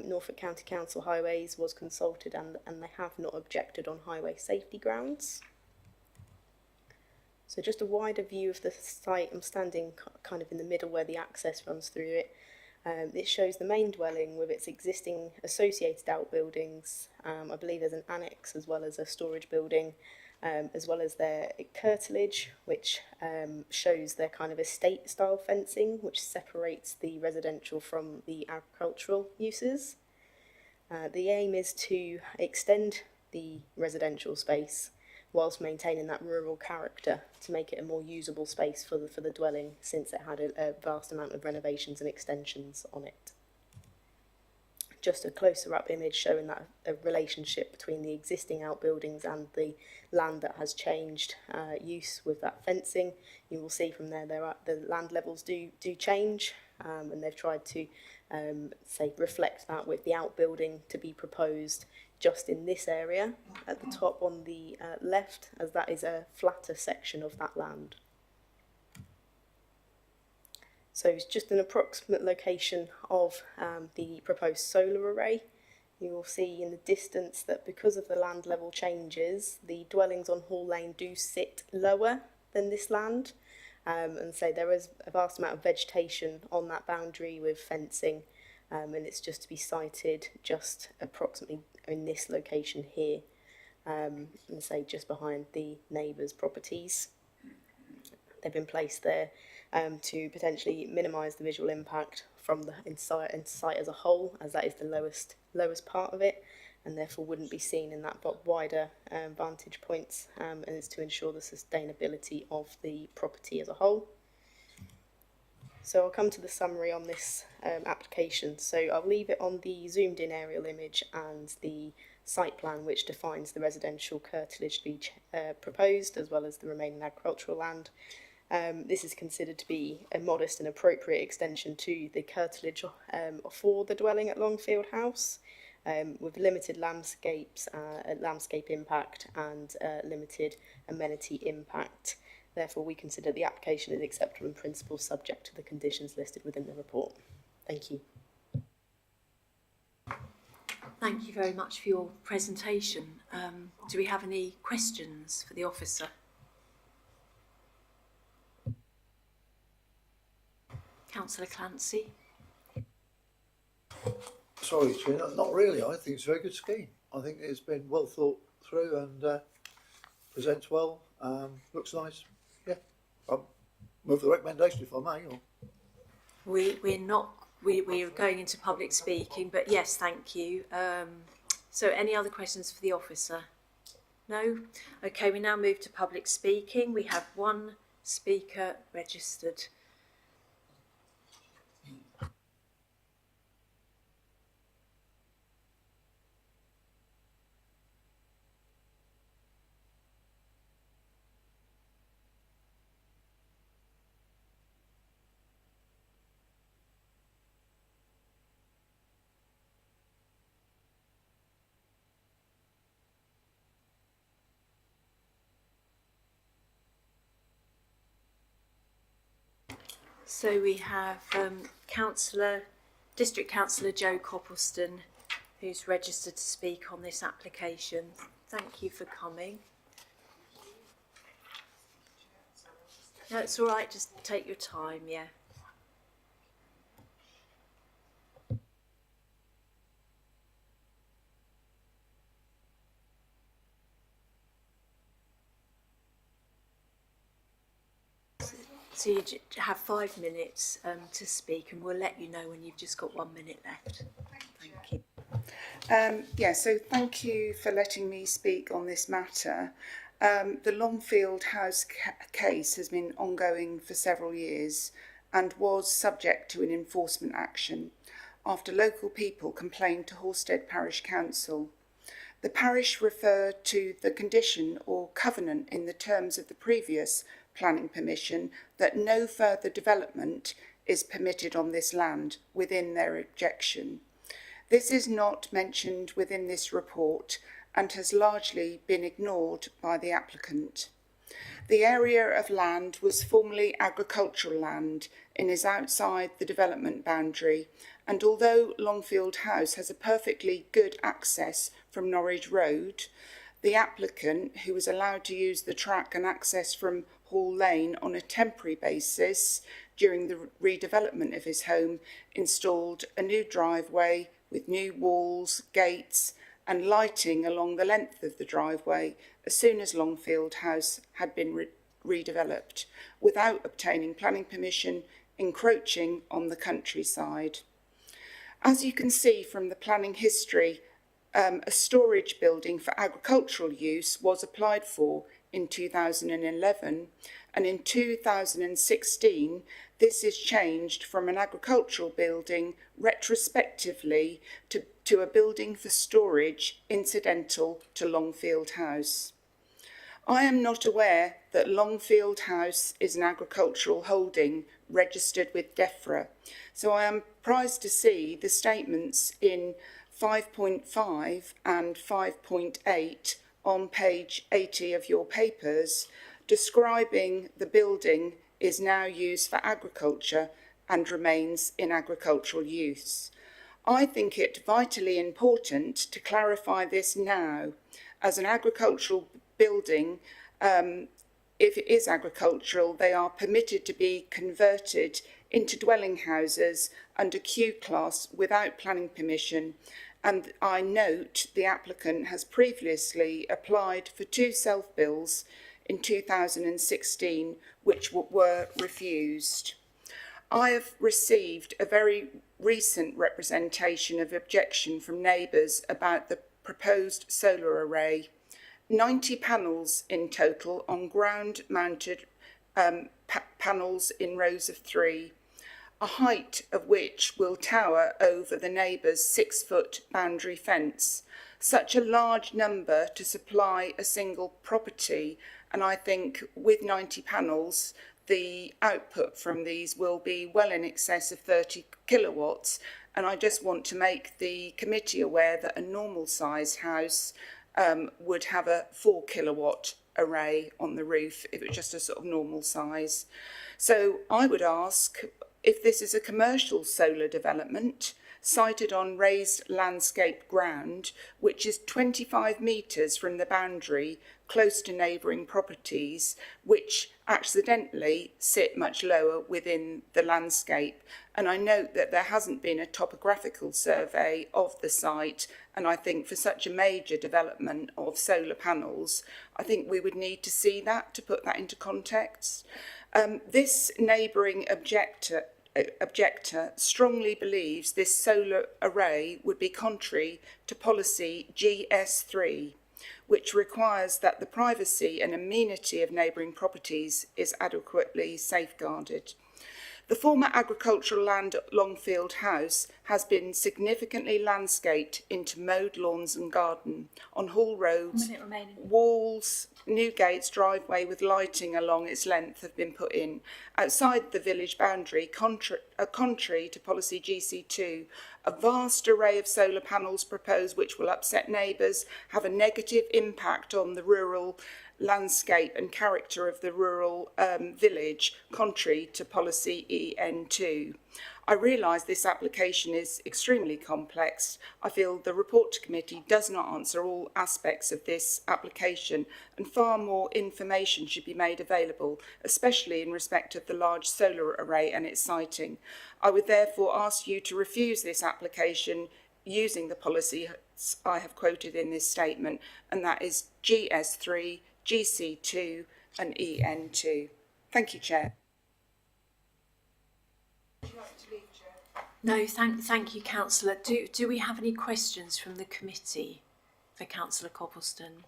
Speaker 11: Norfolk County Council Highways was consulted, and they have not objected on highway safety grounds. So just a wider view of the site. I'm standing kind of in the middle where the access runs through it. It shows the main dwelling with its existing associated outbuildings. I believe there's an annex as well as a storage building, as well as their curtilage, which shows their kind of estate style fencing, which separates the residential from the agricultural uses. The aim is to extend the residential space whilst maintaining that rural character to make it a more usable space for the dwelling, since it had a vast amount of renovations and extensions on it. Just a closer up image showing that a relationship between the existing outbuildings and the land that has changed use with that fencing. You will see from there the land levels do change, and they've tried to say reflect that with the outbuilding to be proposed just in this area at the top on the left, as that is a flatter section of that land. So it's just an approximate location of the proposed solar array. You will see in the distance that because of the land level changes, the dwellings on Hall Lane do sit lower than this land, and so there is a vast amount of vegetation on that boundary with fencing, and it's just to be sited just approximately in this location here, and say just behind the neighbours' properties. They've been placed there to potentially minimise the visual impact from the site as a whole, as that is the lowest part of it, and therefore wouldn't be seen in that wider vantage points, and it's to ensure the sustainability of the property as a whole. So I'll come to the summary on this application. So I'll leave it on the zoomed in aerial image and the site plan which defines the residential curtilage to be proposed, as well as the remaining agricultural land. This is considered to be a modest and appropriate extension to the curtilage for the dwelling at Longfield House, with limited landscape impact and limited amenity impact. Therefore, we consider the application is acceptable in principle, subject to the conditions listed within the report. Thank you.
Speaker 1: Thank you very much for your presentation. Do we have any questions for the officer? Councillor Clancy.
Speaker 10: Sorry, Chair, not really. I think it's a very good scheme. I think it's been well thought through and presents well, looks nice. Yeah, I'll move the recommendation if I may. Or...
Speaker 1: We're going into public speaking, but yes, thank you. So any other questions for the officer? No? Okay, we now move to public speaking. We have one speaker registered. So we have District Councillor Joe Copleston, who's registered to speak on this application. Thank you for coming. No, it's all right, just take your time, yeah. So you have 5 minutes to speak, and we'll let you know when you've just got 1 minute left. Thank you.
Speaker 2: So thank you for letting me speak on this matter. The Longfield House case has been ongoing for several years and was subject to an enforcement action after local people complained to Horsted Parish Council. The parish referred to the condition or covenant in the terms of the previous planning permission that no further development is permitted on this land within their objection. This is not mentioned within this report and has largely been ignored by the applicant. The area of land was formerly agricultural land and is outside the development boundary, and although Longfield House has a perfectly good access from Norwich Road, the applicant, who was allowed to use the track and access from Hall Lane on a temporary basis during the redevelopment of his home, installed a new driveway with new walls, gates and lighting along the length of the driveway as soon as Longfield House had been redeveloped, without obtaining planning permission, encroaching on the countryside. As you can see from the planning history, a storage building for agricultural use was applied for in 2011, and in 2016 this is changed from an agricultural building retrospectively to a building for storage incidental to Longfield House. I am not aware that Longfield House is an agricultural holding registered with DEFRA, so I am surprised to see the statements in 5.5 and 5.8 on page 80 of your papers describing the building is now used for agriculture and remains in agricultural use. I think it vitally important to clarify this now, as an agricultural building, if it is agricultural, they are permitted to be converted into dwelling houses under Q class without planning permission, And I note the applicant has previously applied for 2 self-bills in 2016, which were refused. I have received a very recent representation of objection from neighbours about the proposed solar array. 90 panels in total on ground-mounted panels in rows of 3, a height of which will tower over the neighbour's 6-foot boundary fence. Such a large number to supply a single property, and I think with 90 panels, the output from these will be well in excess of 30 kilowatts. And I just want to make the committee aware that a normal sized house would have a 4 kilowatt array on the roof if it was just a sort of normal size. So I would ask if this is a commercial solar development sited on raised landscape ground, which is 25 metres from the boundary, close to neighbouring properties, which accidentally sit much lower within the landscape. And I note that there hasn't been a topographical survey of the site, and I think for such a major development of solar panels, I think we would need to see that to put that into context. This neighbouring objector strongly believes this solar array would be contrary to policy GS3, which requires that the privacy and amenity of neighbouring properties is adequately safeguarded. The former agricultural land at Longfield House has been significantly landscaped into mowed lawns and garden on Hall roads. Walls, new gates, driveway with lighting along its length have been put in. Outside the village boundary, contrary to policy GC2, a vast array of solar panels proposed which will upset neighbours, have a negative impact on the rural landscape and character of the rural village, contrary to policy EN2. I realise this application is extremely complex. I feel the report to committee does not answer all aspects of this application, and far more information should be made available, especially in respect of the large solar array and its siting. I would therefore ask you to refuse this application using the policy I have quoted in this statement, and that is GS3, GC2 and EN2. Thank you, Chair. Would you like to leave, Chair?
Speaker 1: No, thank you, Councillor. Do we have any questions from the committee for Councillor Coppleston?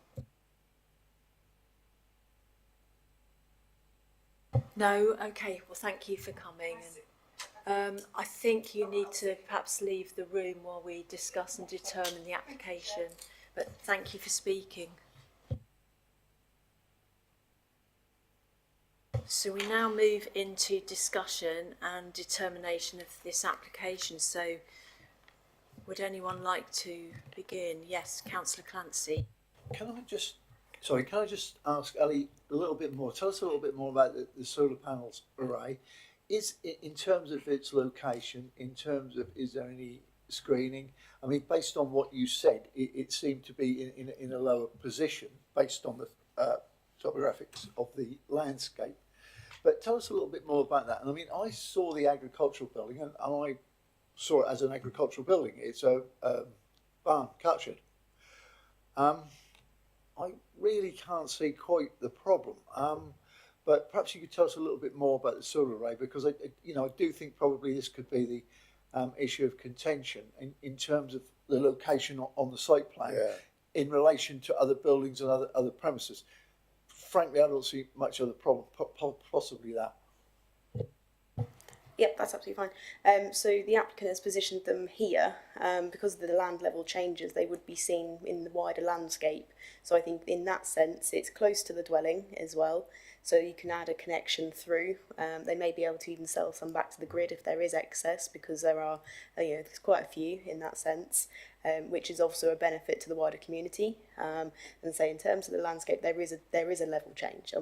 Speaker 1: No? Okay, well, thank you for coming. I think you need to perhaps leave the room while we discuss and determine the application, but thank you for speaking. So we now move into discussion and determination of this application. So would anyone like to begin? Yes, Councillor Clancy.
Speaker 10: Can I just ask Ali a little bit more? Tell us a little bit more about the solar panels array. Is it, in terms of its location, in terms of, is there any screening? I mean, based on what you said, it seemed to be in a lower position based on the topographics of the landscape. But tell us a little bit more about that. And I mean, I saw the agricultural building, and I saw it as an agricultural building. It's a barn, cart shed. I really can't see quite the problem. But perhaps you could tell us a little bit more about the solar array, because I do think probably this could be the issue of contention in terms of the location on the site plan in relation to other buildings and other premises. Frankly, I don't see much other problem, possibly that.
Speaker 11: Yep, that's absolutely fine. So the applicant has positioned them here because of the land level changes. They would be seen in the wider landscape. So I think in that sense, it's close to the dwelling as well. So you can add a connection through. They may be able to even sell some back to the grid if there is excess, because there are, there's quite a few in that sense, which is also a benefit to the wider community. And so in terms of the landscape, there is a level change.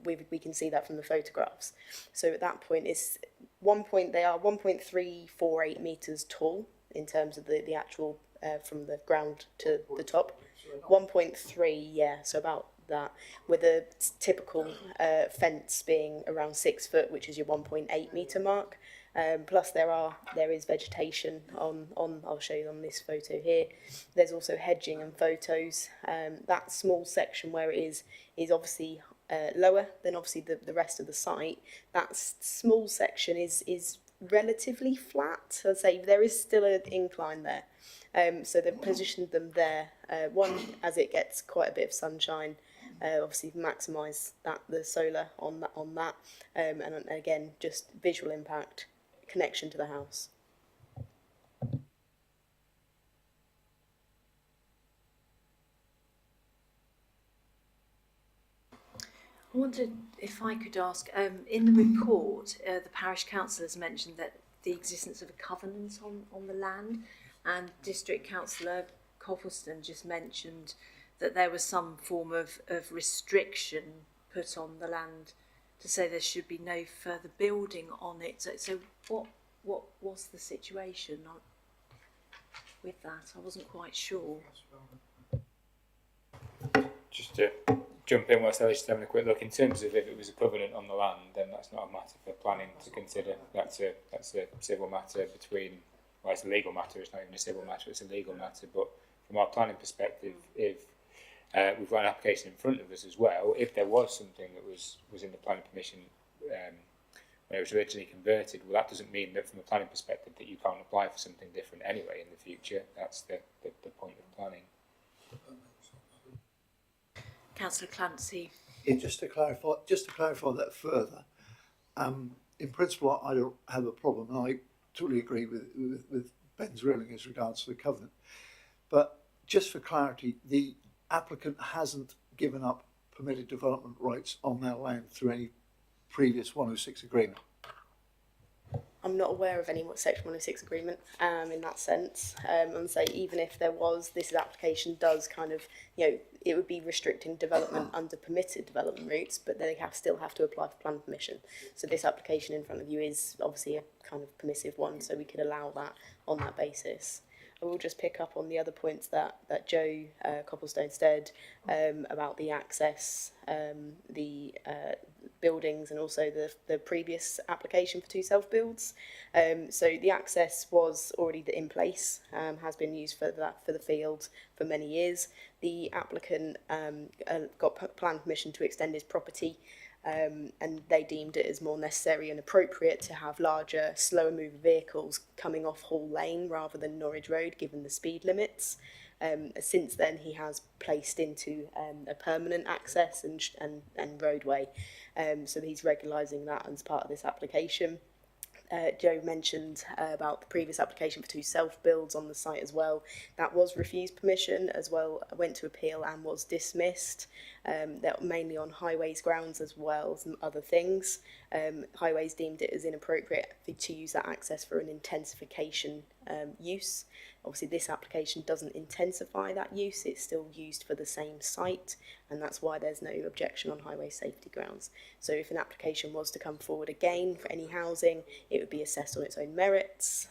Speaker 11: We can see that from the photographs. So at that point, they are 1.348 metres tall in terms of the actual from the ground to the top. 1.3, yeah, so about that, with a typical fence being around 6 foot, which is your 1.8 metre mark. Plus there is vegetation on I'll show you on this photo here. There's also hedging and photos. That small section where it is obviously lower than obviously the rest of the site. That small section is relatively flat. I'd say there is still an incline there. So they've positioned them there. One, as it gets quite a bit of sunshine, obviously maximise the solar on that, and again just visual impact, connection to the house.
Speaker 1: I wondered if I could ask, in the report, the parish council has mentioned that the existence of a covenant on the land, and District Councillor Coppleston just mentioned that there was some form of restriction put on the land to say there should be no further building on it. So what was the situation with that? I wasn't quite sure.
Speaker 12: Just to jump in whilst I was just having a quick look, in terms of if it was a covenant on the land, then that's not a matter for planning to consider. That's a civil matter between, well, it's a legal matter, it's not even a civil matter, it's a legal matter. But from our planning perspective, if we've got an application in front of us as well, if there was something that was in the planning permission when it was originally converted, well, that doesn't mean that from a planning perspective that you can't apply for something different anyway in the future. That's the point of planning.
Speaker 1: Councillor Clancy.
Speaker 10: Yeah, just to clarify that further, in principle, I don't have a problem, and I totally agree with Ben's ruling as regards to the covenant. But just for clarity, the applicant hasn't given up permitted development rights on their land through any previous 106 agreement.
Speaker 11: I'm not aware of any Section 106 agreement in that sense. And so even if there was, this application does kind of, it would be restricting development under permitted development routes, but they still have to apply for planning permission. So this application in front of you is obviously a kind of permissive one, so we could allow that on that basis. I will just pick up on the other points that Joe Copplestone said about the access, the buildings, and also the previous application for 2 self-builds. So the access was already in place, has been used for the field for many years. The applicant got planning permission to extend his property, and they deemed it as more necessary and appropriate to have larger, slower moving vehicles coming off Hall Lane rather than Norwich Road, given the speed limits. Since then, he has placed into a permanent access and roadway, so he's regularising that as part of this application. Joe mentioned about the previous application for 2 self-builds on the site as well. That was refused permission as well, went to appeal and was dismissed. That mainly on highways grounds as well as some other things. Highways deemed it as inappropriate to use that access for an intensification use. Obviously this application doesn't intensify that use, it's still used for the same site, and that's why there's no objection on highway safety grounds. So if an application was to come forward again for any housing, it would be assessed on its own merits,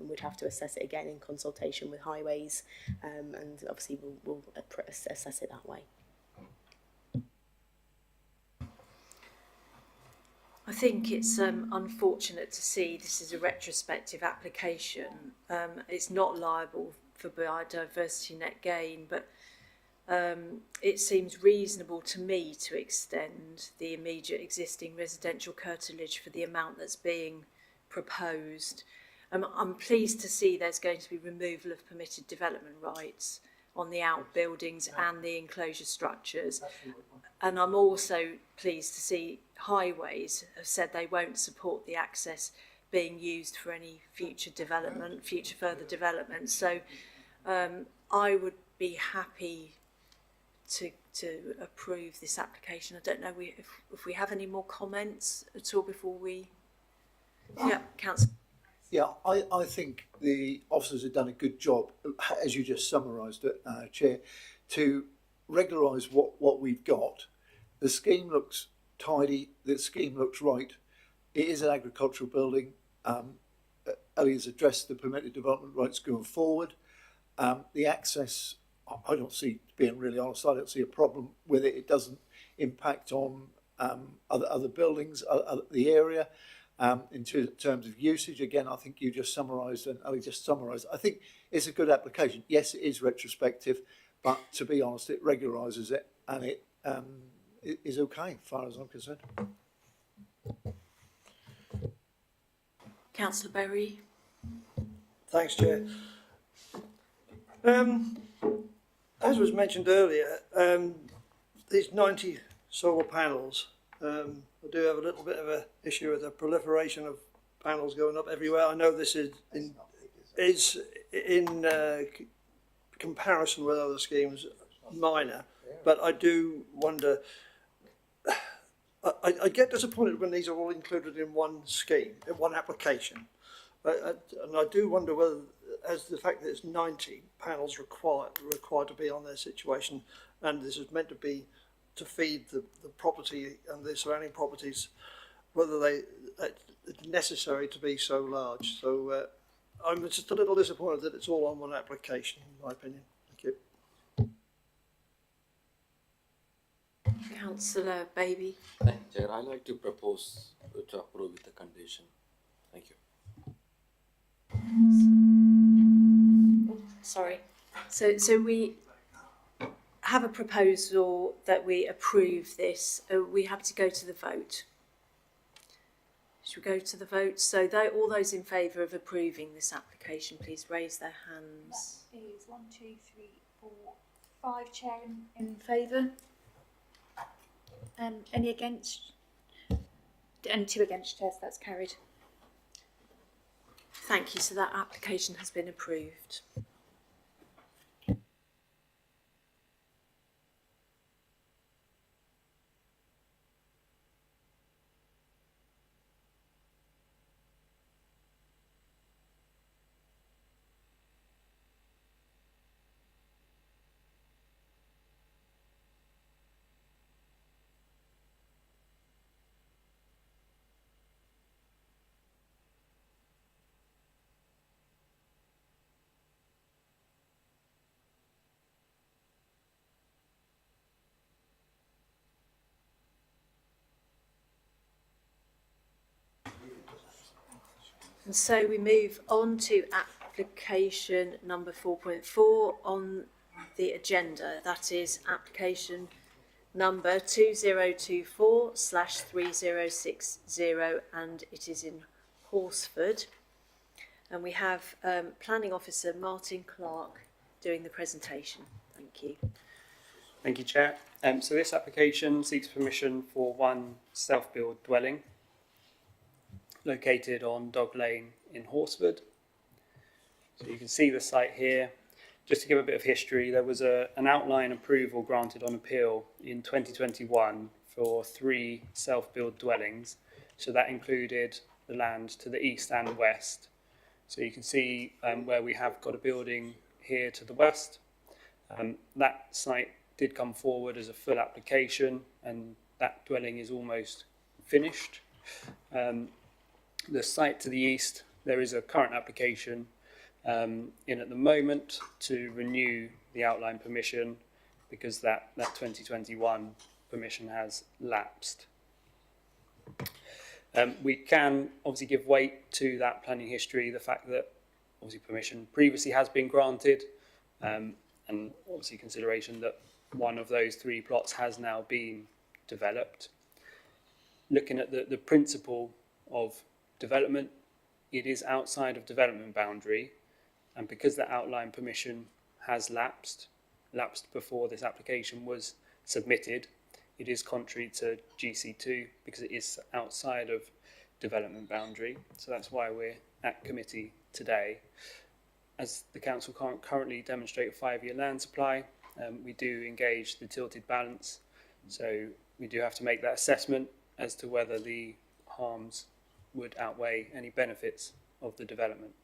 Speaker 11: we'd have to assess it again in consultation with highways, and obviously we'll assess it that way.
Speaker 1: I think it's unfortunate to see this is a retrospective application. It's not liable for biodiversity net gain, but it seems reasonable to me to extend the immediate existing residential curtilage for the amount that's being proposed. I'm pleased to see there's going to be removal of permitted development rights on the outbuildings and the enclosure structures. And I'm also pleased to see highways have said they won't support the access being used for any future development, future further development. So I would be happy to approve this application. I don't know if we have any more comments at all before we... Yeah, Councillor.
Speaker 10: Yeah, I think the officers have done a good job, as you just summarised it, Chair, to regularise what we've got. The scheme looks tidy, the scheme looks right. It is an agricultural building. Ellie has addressed the permitted development rights going forward. The access, I don't see, being really honest, I don't see a problem with it. It doesn't impact on other buildings, the area. Terms of usage, again, I think you just summarised and Ali just summarised. I think it's a good application. Yes, it is retrospective, but to be honest, it regularises it and it is okay, as far as I'm concerned.
Speaker 1: Councillor Berry.
Speaker 5: Thanks, Chair. As was mentioned earlier, these 90 solar panels, I do have a little bit of an issue with the proliferation of panels going up everywhere. I know this is in comparison with other schemes minor, but I do wonder, I get disappointed when these are all included in one scheme, in one application. And I do wonder whether, as the fact that it's 90 panels required to be on their situation, and this is meant to be to feed the property and the surrounding properties, whether it's necessary to be so large. So I'm just a little disappointed that it's all on one application, in my opinion. Thank you.
Speaker 1: Councillor Baby.
Speaker 3: Thank you, Chair. I'd like to propose to approve with the condition. Thank you.
Speaker 1: Sorry. So we have a proposal that we approve this. We have to go to the vote. Should we go to the vote? So all those in favour of approving this application, please raise their hands.
Speaker 4: That is 1, 2, 3, 4, 5 chair in favour. Any against? And 2 against, Chair, so that's carried.
Speaker 1: Thank you. So that application has been approved. And so we move on to application number 4.4 on the agenda. That is application number 2024/3060, and it is in Horsford. And we have Planning Officer Martin Clark doing the presentation. Thank you.
Speaker 6: Thank you, Chair. So this application seeks permission for one self-build dwelling located on Dog Lane in Horsford. So you can see the site here. Just to give a bit of history, there was an outline approval granted on appeal in 2021 for 3 self-build dwellings. So that included the land to the east and west. So you can see where we have got a building here to the west. That site did come forward as a full application, and that dwelling is almost finished. The site to the east, there is a current application in at the moment to renew the outline permission because that 2021 permission has lapsed. We can obviously give weight to that planning history, the fact that obviously permission previously has been granted, and obviously consideration that one of those 3 plots has now been developed. Looking at the principle of development, it is outside of development boundary, and because that outline permission has lapsed before this application was submitted, it is contrary to GC2 because it is outside of development boundary. So that's why we're at committee today. As the council can't currently demonstrate a 5-year land supply, we do engage the tilted balance, so we do have to make that assessment as to whether the harms would outweigh any benefits of the development.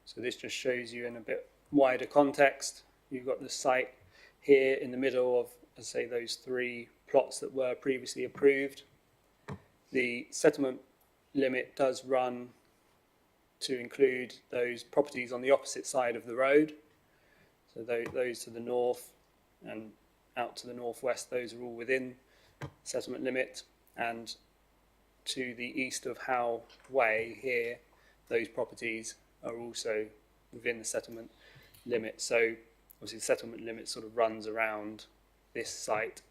Speaker 6: So this just shows you in a bit wider context. You've got the site here in the middle of, as I say, those 3 plots that were previously approved. The settlement limit does run to include those properties on the opposite side of the road. So those to the north and out to the northwest, those are all within settlement limit, and to the east of Howe Way here, those properties are also within the settlement limit. So obviously the settlement limit sort of runs around this site.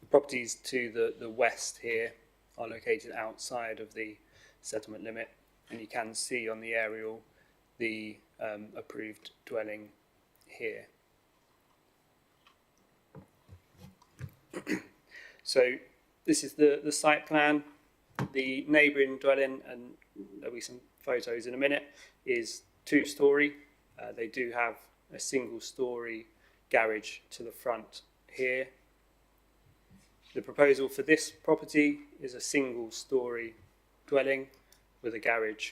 Speaker 6: The properties to the west here are located outside of the settlement limit, and you can see on the aerial the approved dwelling here. So this is the site plan. The neighbouring dwelling, and there'll be some photos in a minute, is 2-storey. They do have a single-storey garage to the front here. The proposal for this property is a single-storey dwelling with a garage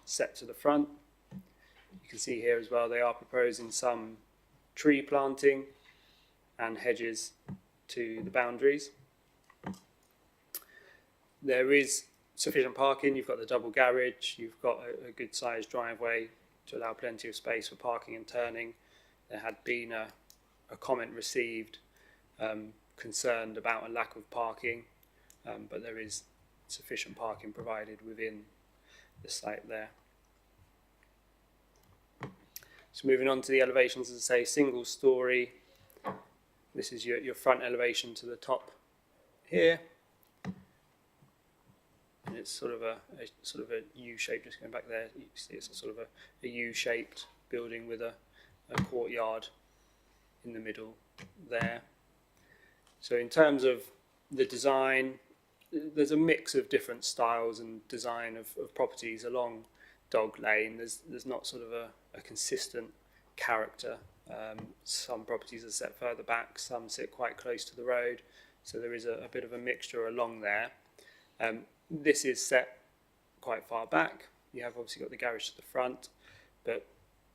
Speaker 6: set to the front. You can see here as well they are proposing some tree planting and hedges to the boundaries. There is sufficient parking. You've got the double garage, you've got a good sized driveway to allow plenty of space for parking and turning. There had been a comment received concerned about a lack of parking, but there is sufficient parking provided within the site there. So moving on to the elevations, as I say, single storey. This is your front elevation to the top here. And it's sort of a U shape, just going back there, you see it's a sort of a U-shaped building with a courtyard in the middle there. So in terms of the design, there's a mix of different styles and design of properties along Dog Lane. There's not sort of a consistent character. Some properties are set further back, some sit quite close to the road, so there is a bit of a mixture along there. This is set quite far back. You have obviously got the garage to the front, but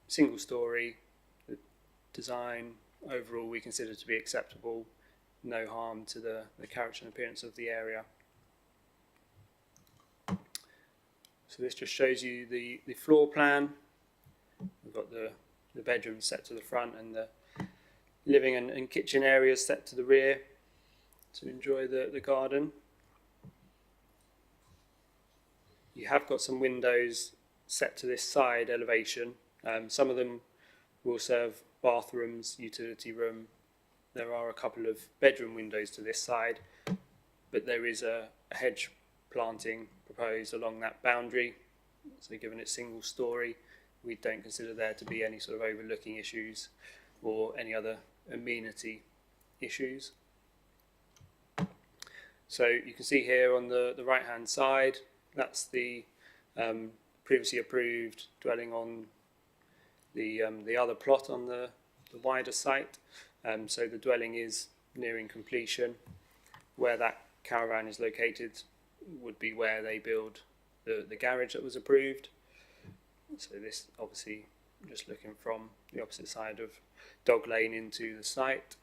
Speaker 6: single storey, the design overall we consider to be acceptable, no harm to the character and appearance of the area. So this just shows you the floor plan. We've got the bedrooms set to the front and the living and kitchen areas set to the rear to enjoy the garden. You have got some windows set to this side elevation. Some of them will serve bathrooms, utility room. There are a couple of bedroom windows to this side, but there is a hedge planting proposed along that boundary. So given it's single storey, we don't consider there to be any sort of overlooking issues or any other amenity issues. So you can see here on the right hand side, that's the previously approved dwelling on the other plot on the wider site. So the dwelling is nearing completion. Where that caravan is located would be where they build the garage that was approved. So this obviously just looking from the opposite side of Dog Lane into the site.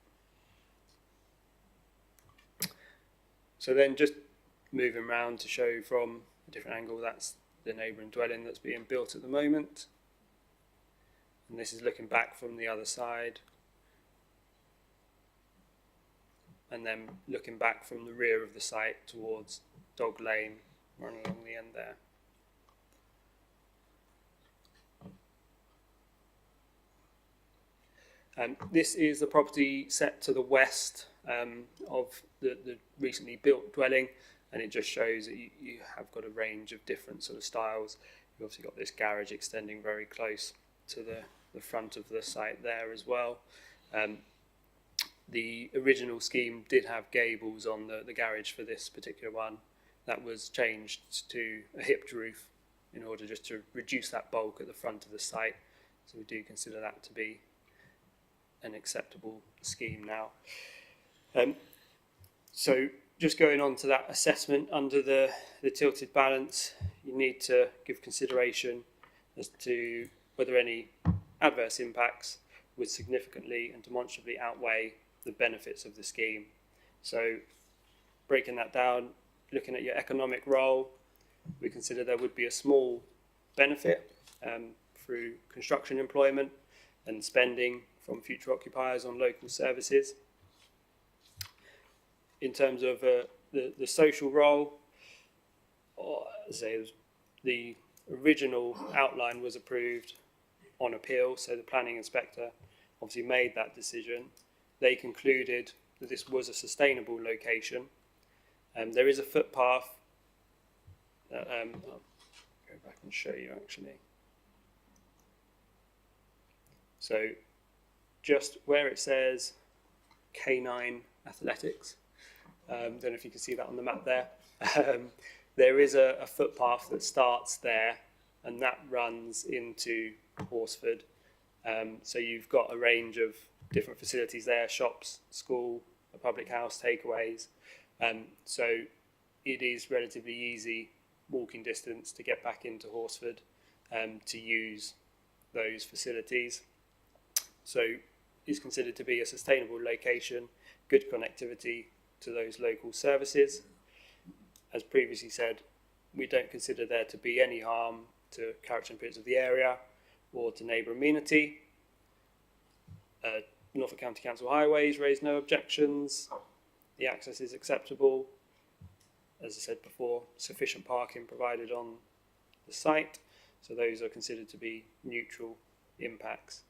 Speaker 6: So then just moving around to show from a different angle, that's the neighbouring dwelling that's being built at the moment. And this is looking back from the other side. And then looking back from the rear of the site towards Dog Lane, running along the end there. This is the property set to the west of the recently built dwelling, and it just shows that you have got a range of different sort of styles. You've obviously got this garage extending very close to the front of the site there as well. The original scheme did have gables on the garage for this particular one. That was changed to a hipped roof in order just to reduce that bulk at the front of the site. So we do consider that to be an acceptable scheme now. So just going on to that assessment under the tilted balance, you need to give consideration as to whether any adverse impacts would significantly and demonstrably outweigh the benefits of the scheme. So breaking that down, looking at your economic role, we consider there would be a small benefit through construction employment and spending from future occupiers on local services. In terms of the social role, The original outline was approved on appeal, so the planning inspector obviously made that decision. They concluded that this was a sustainable location. There is a footpath. I'll go back and show you actually. So just where it says K9 Athletics, don't know if you can see that on the map there. There is a footpath that starts there and that runs into Horsford. So you've got a range of different facilities there, shops, school, a public house, takeaways. So it is relatively easy walking distance to get back into Horsford to use those facilities. So it's considered to be a sustainable location, good connectivity to those local services. As previously said, we don't consider there to be any harm to character and appearance of the area or to neighbour amenity. Norfolk County Council Highways raised no objections. The access is acceptable. As I said before, sufficient parking provided on the site, so those are considered to be neutral impacts.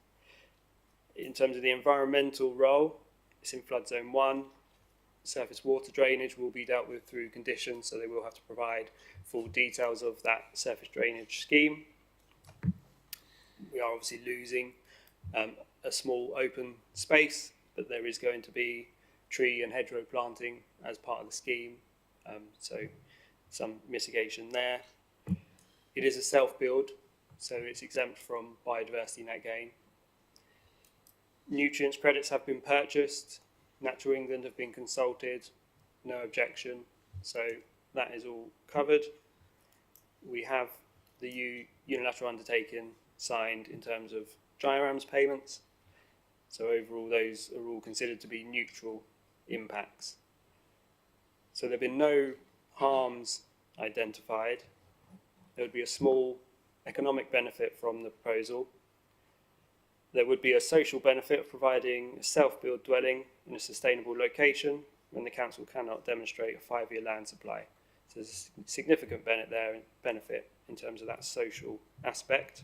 Speaker 6: In terms of the environmental role, it's in flood zone 1. Surface water drainage will be dealt with through conditions, so they will have to provide full details of that surface drainage scheme. We are obviously losing a small open space, but there is going to be tree and hedgerow planting as part of the scheme, so some mitigation there. It is a self-build, so it's exempt from biodiversity net gain. Nutrients credits have been purchased. Natural England have been consulted, no objection, so that is all covered. We have the unilateral undertaking signed in terms of GIRAMS payments, so overall those are all considered to be neutral impacts. So there have been no harms identified. There would be a small economic benefit from the proposal. There would be a social benefit of providing a self-built dwelling in a sustainable location when the council cannot demonstrate a 5-year land supply. So there's a significant benefit in terms of that social aspect.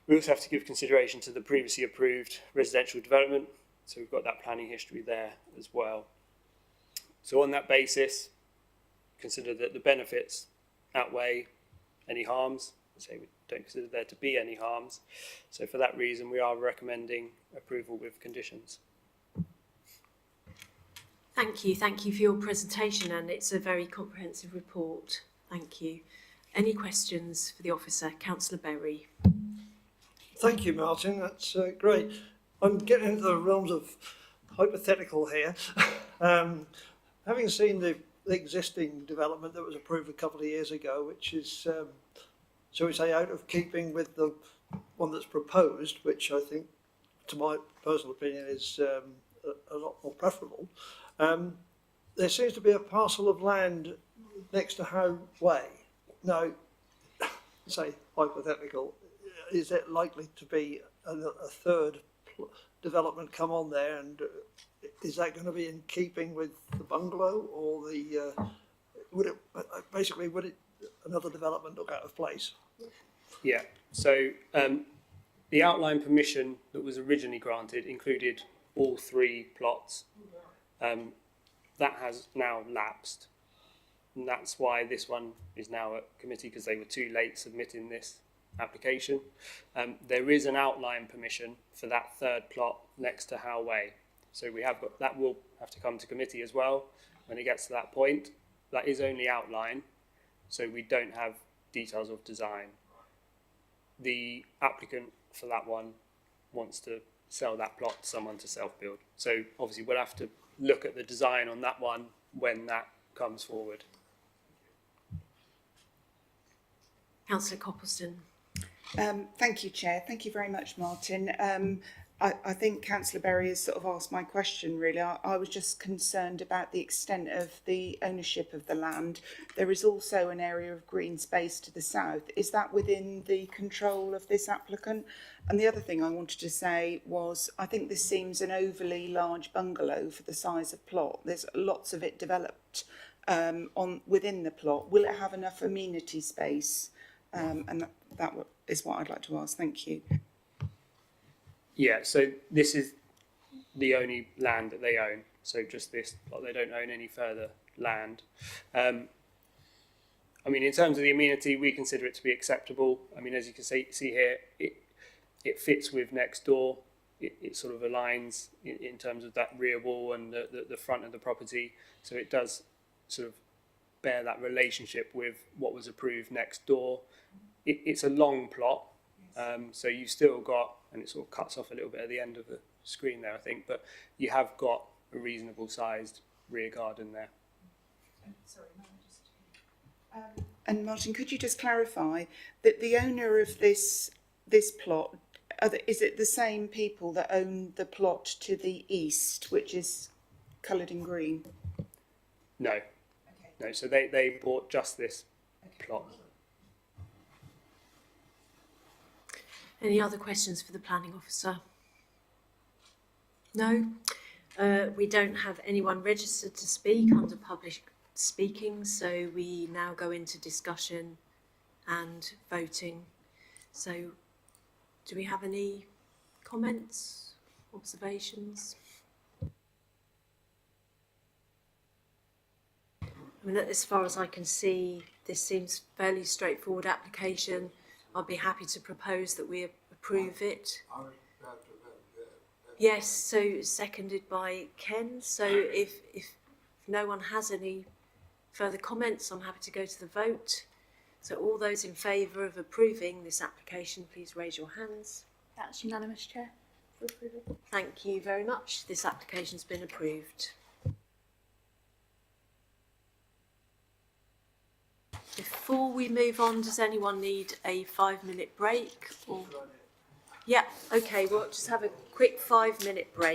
Speaker 6: We also have to give consideration to the previously approved residential development, so we've got that planning history there as well. So on that basis, consider that the benefits outweigh any harms. Say we don't consider there to be any harms. So for that reason, we are recommending approval with conditions.
Speaker 1: Thank you for your presentation, and it's a very comprehensive report. Thank you. Any questions for the officer? Councillor Berry.
Speaker 5: Thank you, Martin. That's great. I'm getting into the realms of hypothetical here. Having seen the existing development that was approved a couple of years ago, which is, shall we say, out of keeping with the one that's proposed, which I think, to my personal opinion, is a lot more preferable. There seems to be a parcel of land next to Howe Way. Now, say hypothetical, is it likely to be a third development come on there, and is that going to be in keeping with the bungalow, or the would it another development look out of place?
Speaker 6: Yeah, so the outline permission that was originally granted included all 3 plots. That has now lapsed, and that's why this one is now at committee, because they were too late submitting this application. There is an outline permission for that 3rd plot next to Howe Way, so we have got that. Will have to come to committee as well when it gets to that point. That is only outline, so we don't have details of design. The applicant for that one wants to sell that plot to someone to self-build, so obviously we'll have to look at the design on that one when that comes forward.
Speaker 1: Councillor Copleston.
Speaker 2: Thank you, Chair. Thank you very much, Martin. I think Councillor Berry has sort of asked my question, really. I was just concerned about the extent of the ownership of the land. There is also an area of green space to the south. Is that within the control of this applicant? And the other thing I wanted to say was, I think this seems an overly large bungalow for the size of plot. There's lots of it developed within the plot, will it have enough amenity space? And that is what I'd like to ask. Thank you.
Speaker 6: Yeah, so this is the only land that they own. So just this, they don't own any further land. I mean, in terms of the amenity, we consider it to be acceptable. I mean, as you can see here, it fits with next door. It sort of aligns in terms of that rear wall and the front of the property. So it does sort of bear that relationship with what was approved next door. It's a long plot, so you've still got, and it sort of cuts off a little bit at the end of the screen there, I think, but you have got a reasonable sized rear garden there.
Speaker 2: Sorry, and Martin, could you just clarify that the owner of this plot, is it the same people that own the plot to the east, which is coloured in green?
Speaker 6: No. Okay. No, so they bought just this plot.
Speaker 1: Any other questions for the planning officer? No? We don't have anyone registered to speak under public speaking, so we now go into discussion and voting. So do we have any comments, observations? I mean, as far as I can see, this seems fairly straightforward application. I'd be happy to propose that we approve it. Yes, so seconded by Ken. So if no one has any further comments, I'm happy to go to the vote. So all those in favour of approving this application, please raise your hands.
Speaker 4: That's unanimous, Chair, for approval.
Speaker 1: Thank you very much. This application's been approved. Before we move on, does anyone need a 5-minute break? Or... Yeah, okay, we'll just have a quick 5-minute break.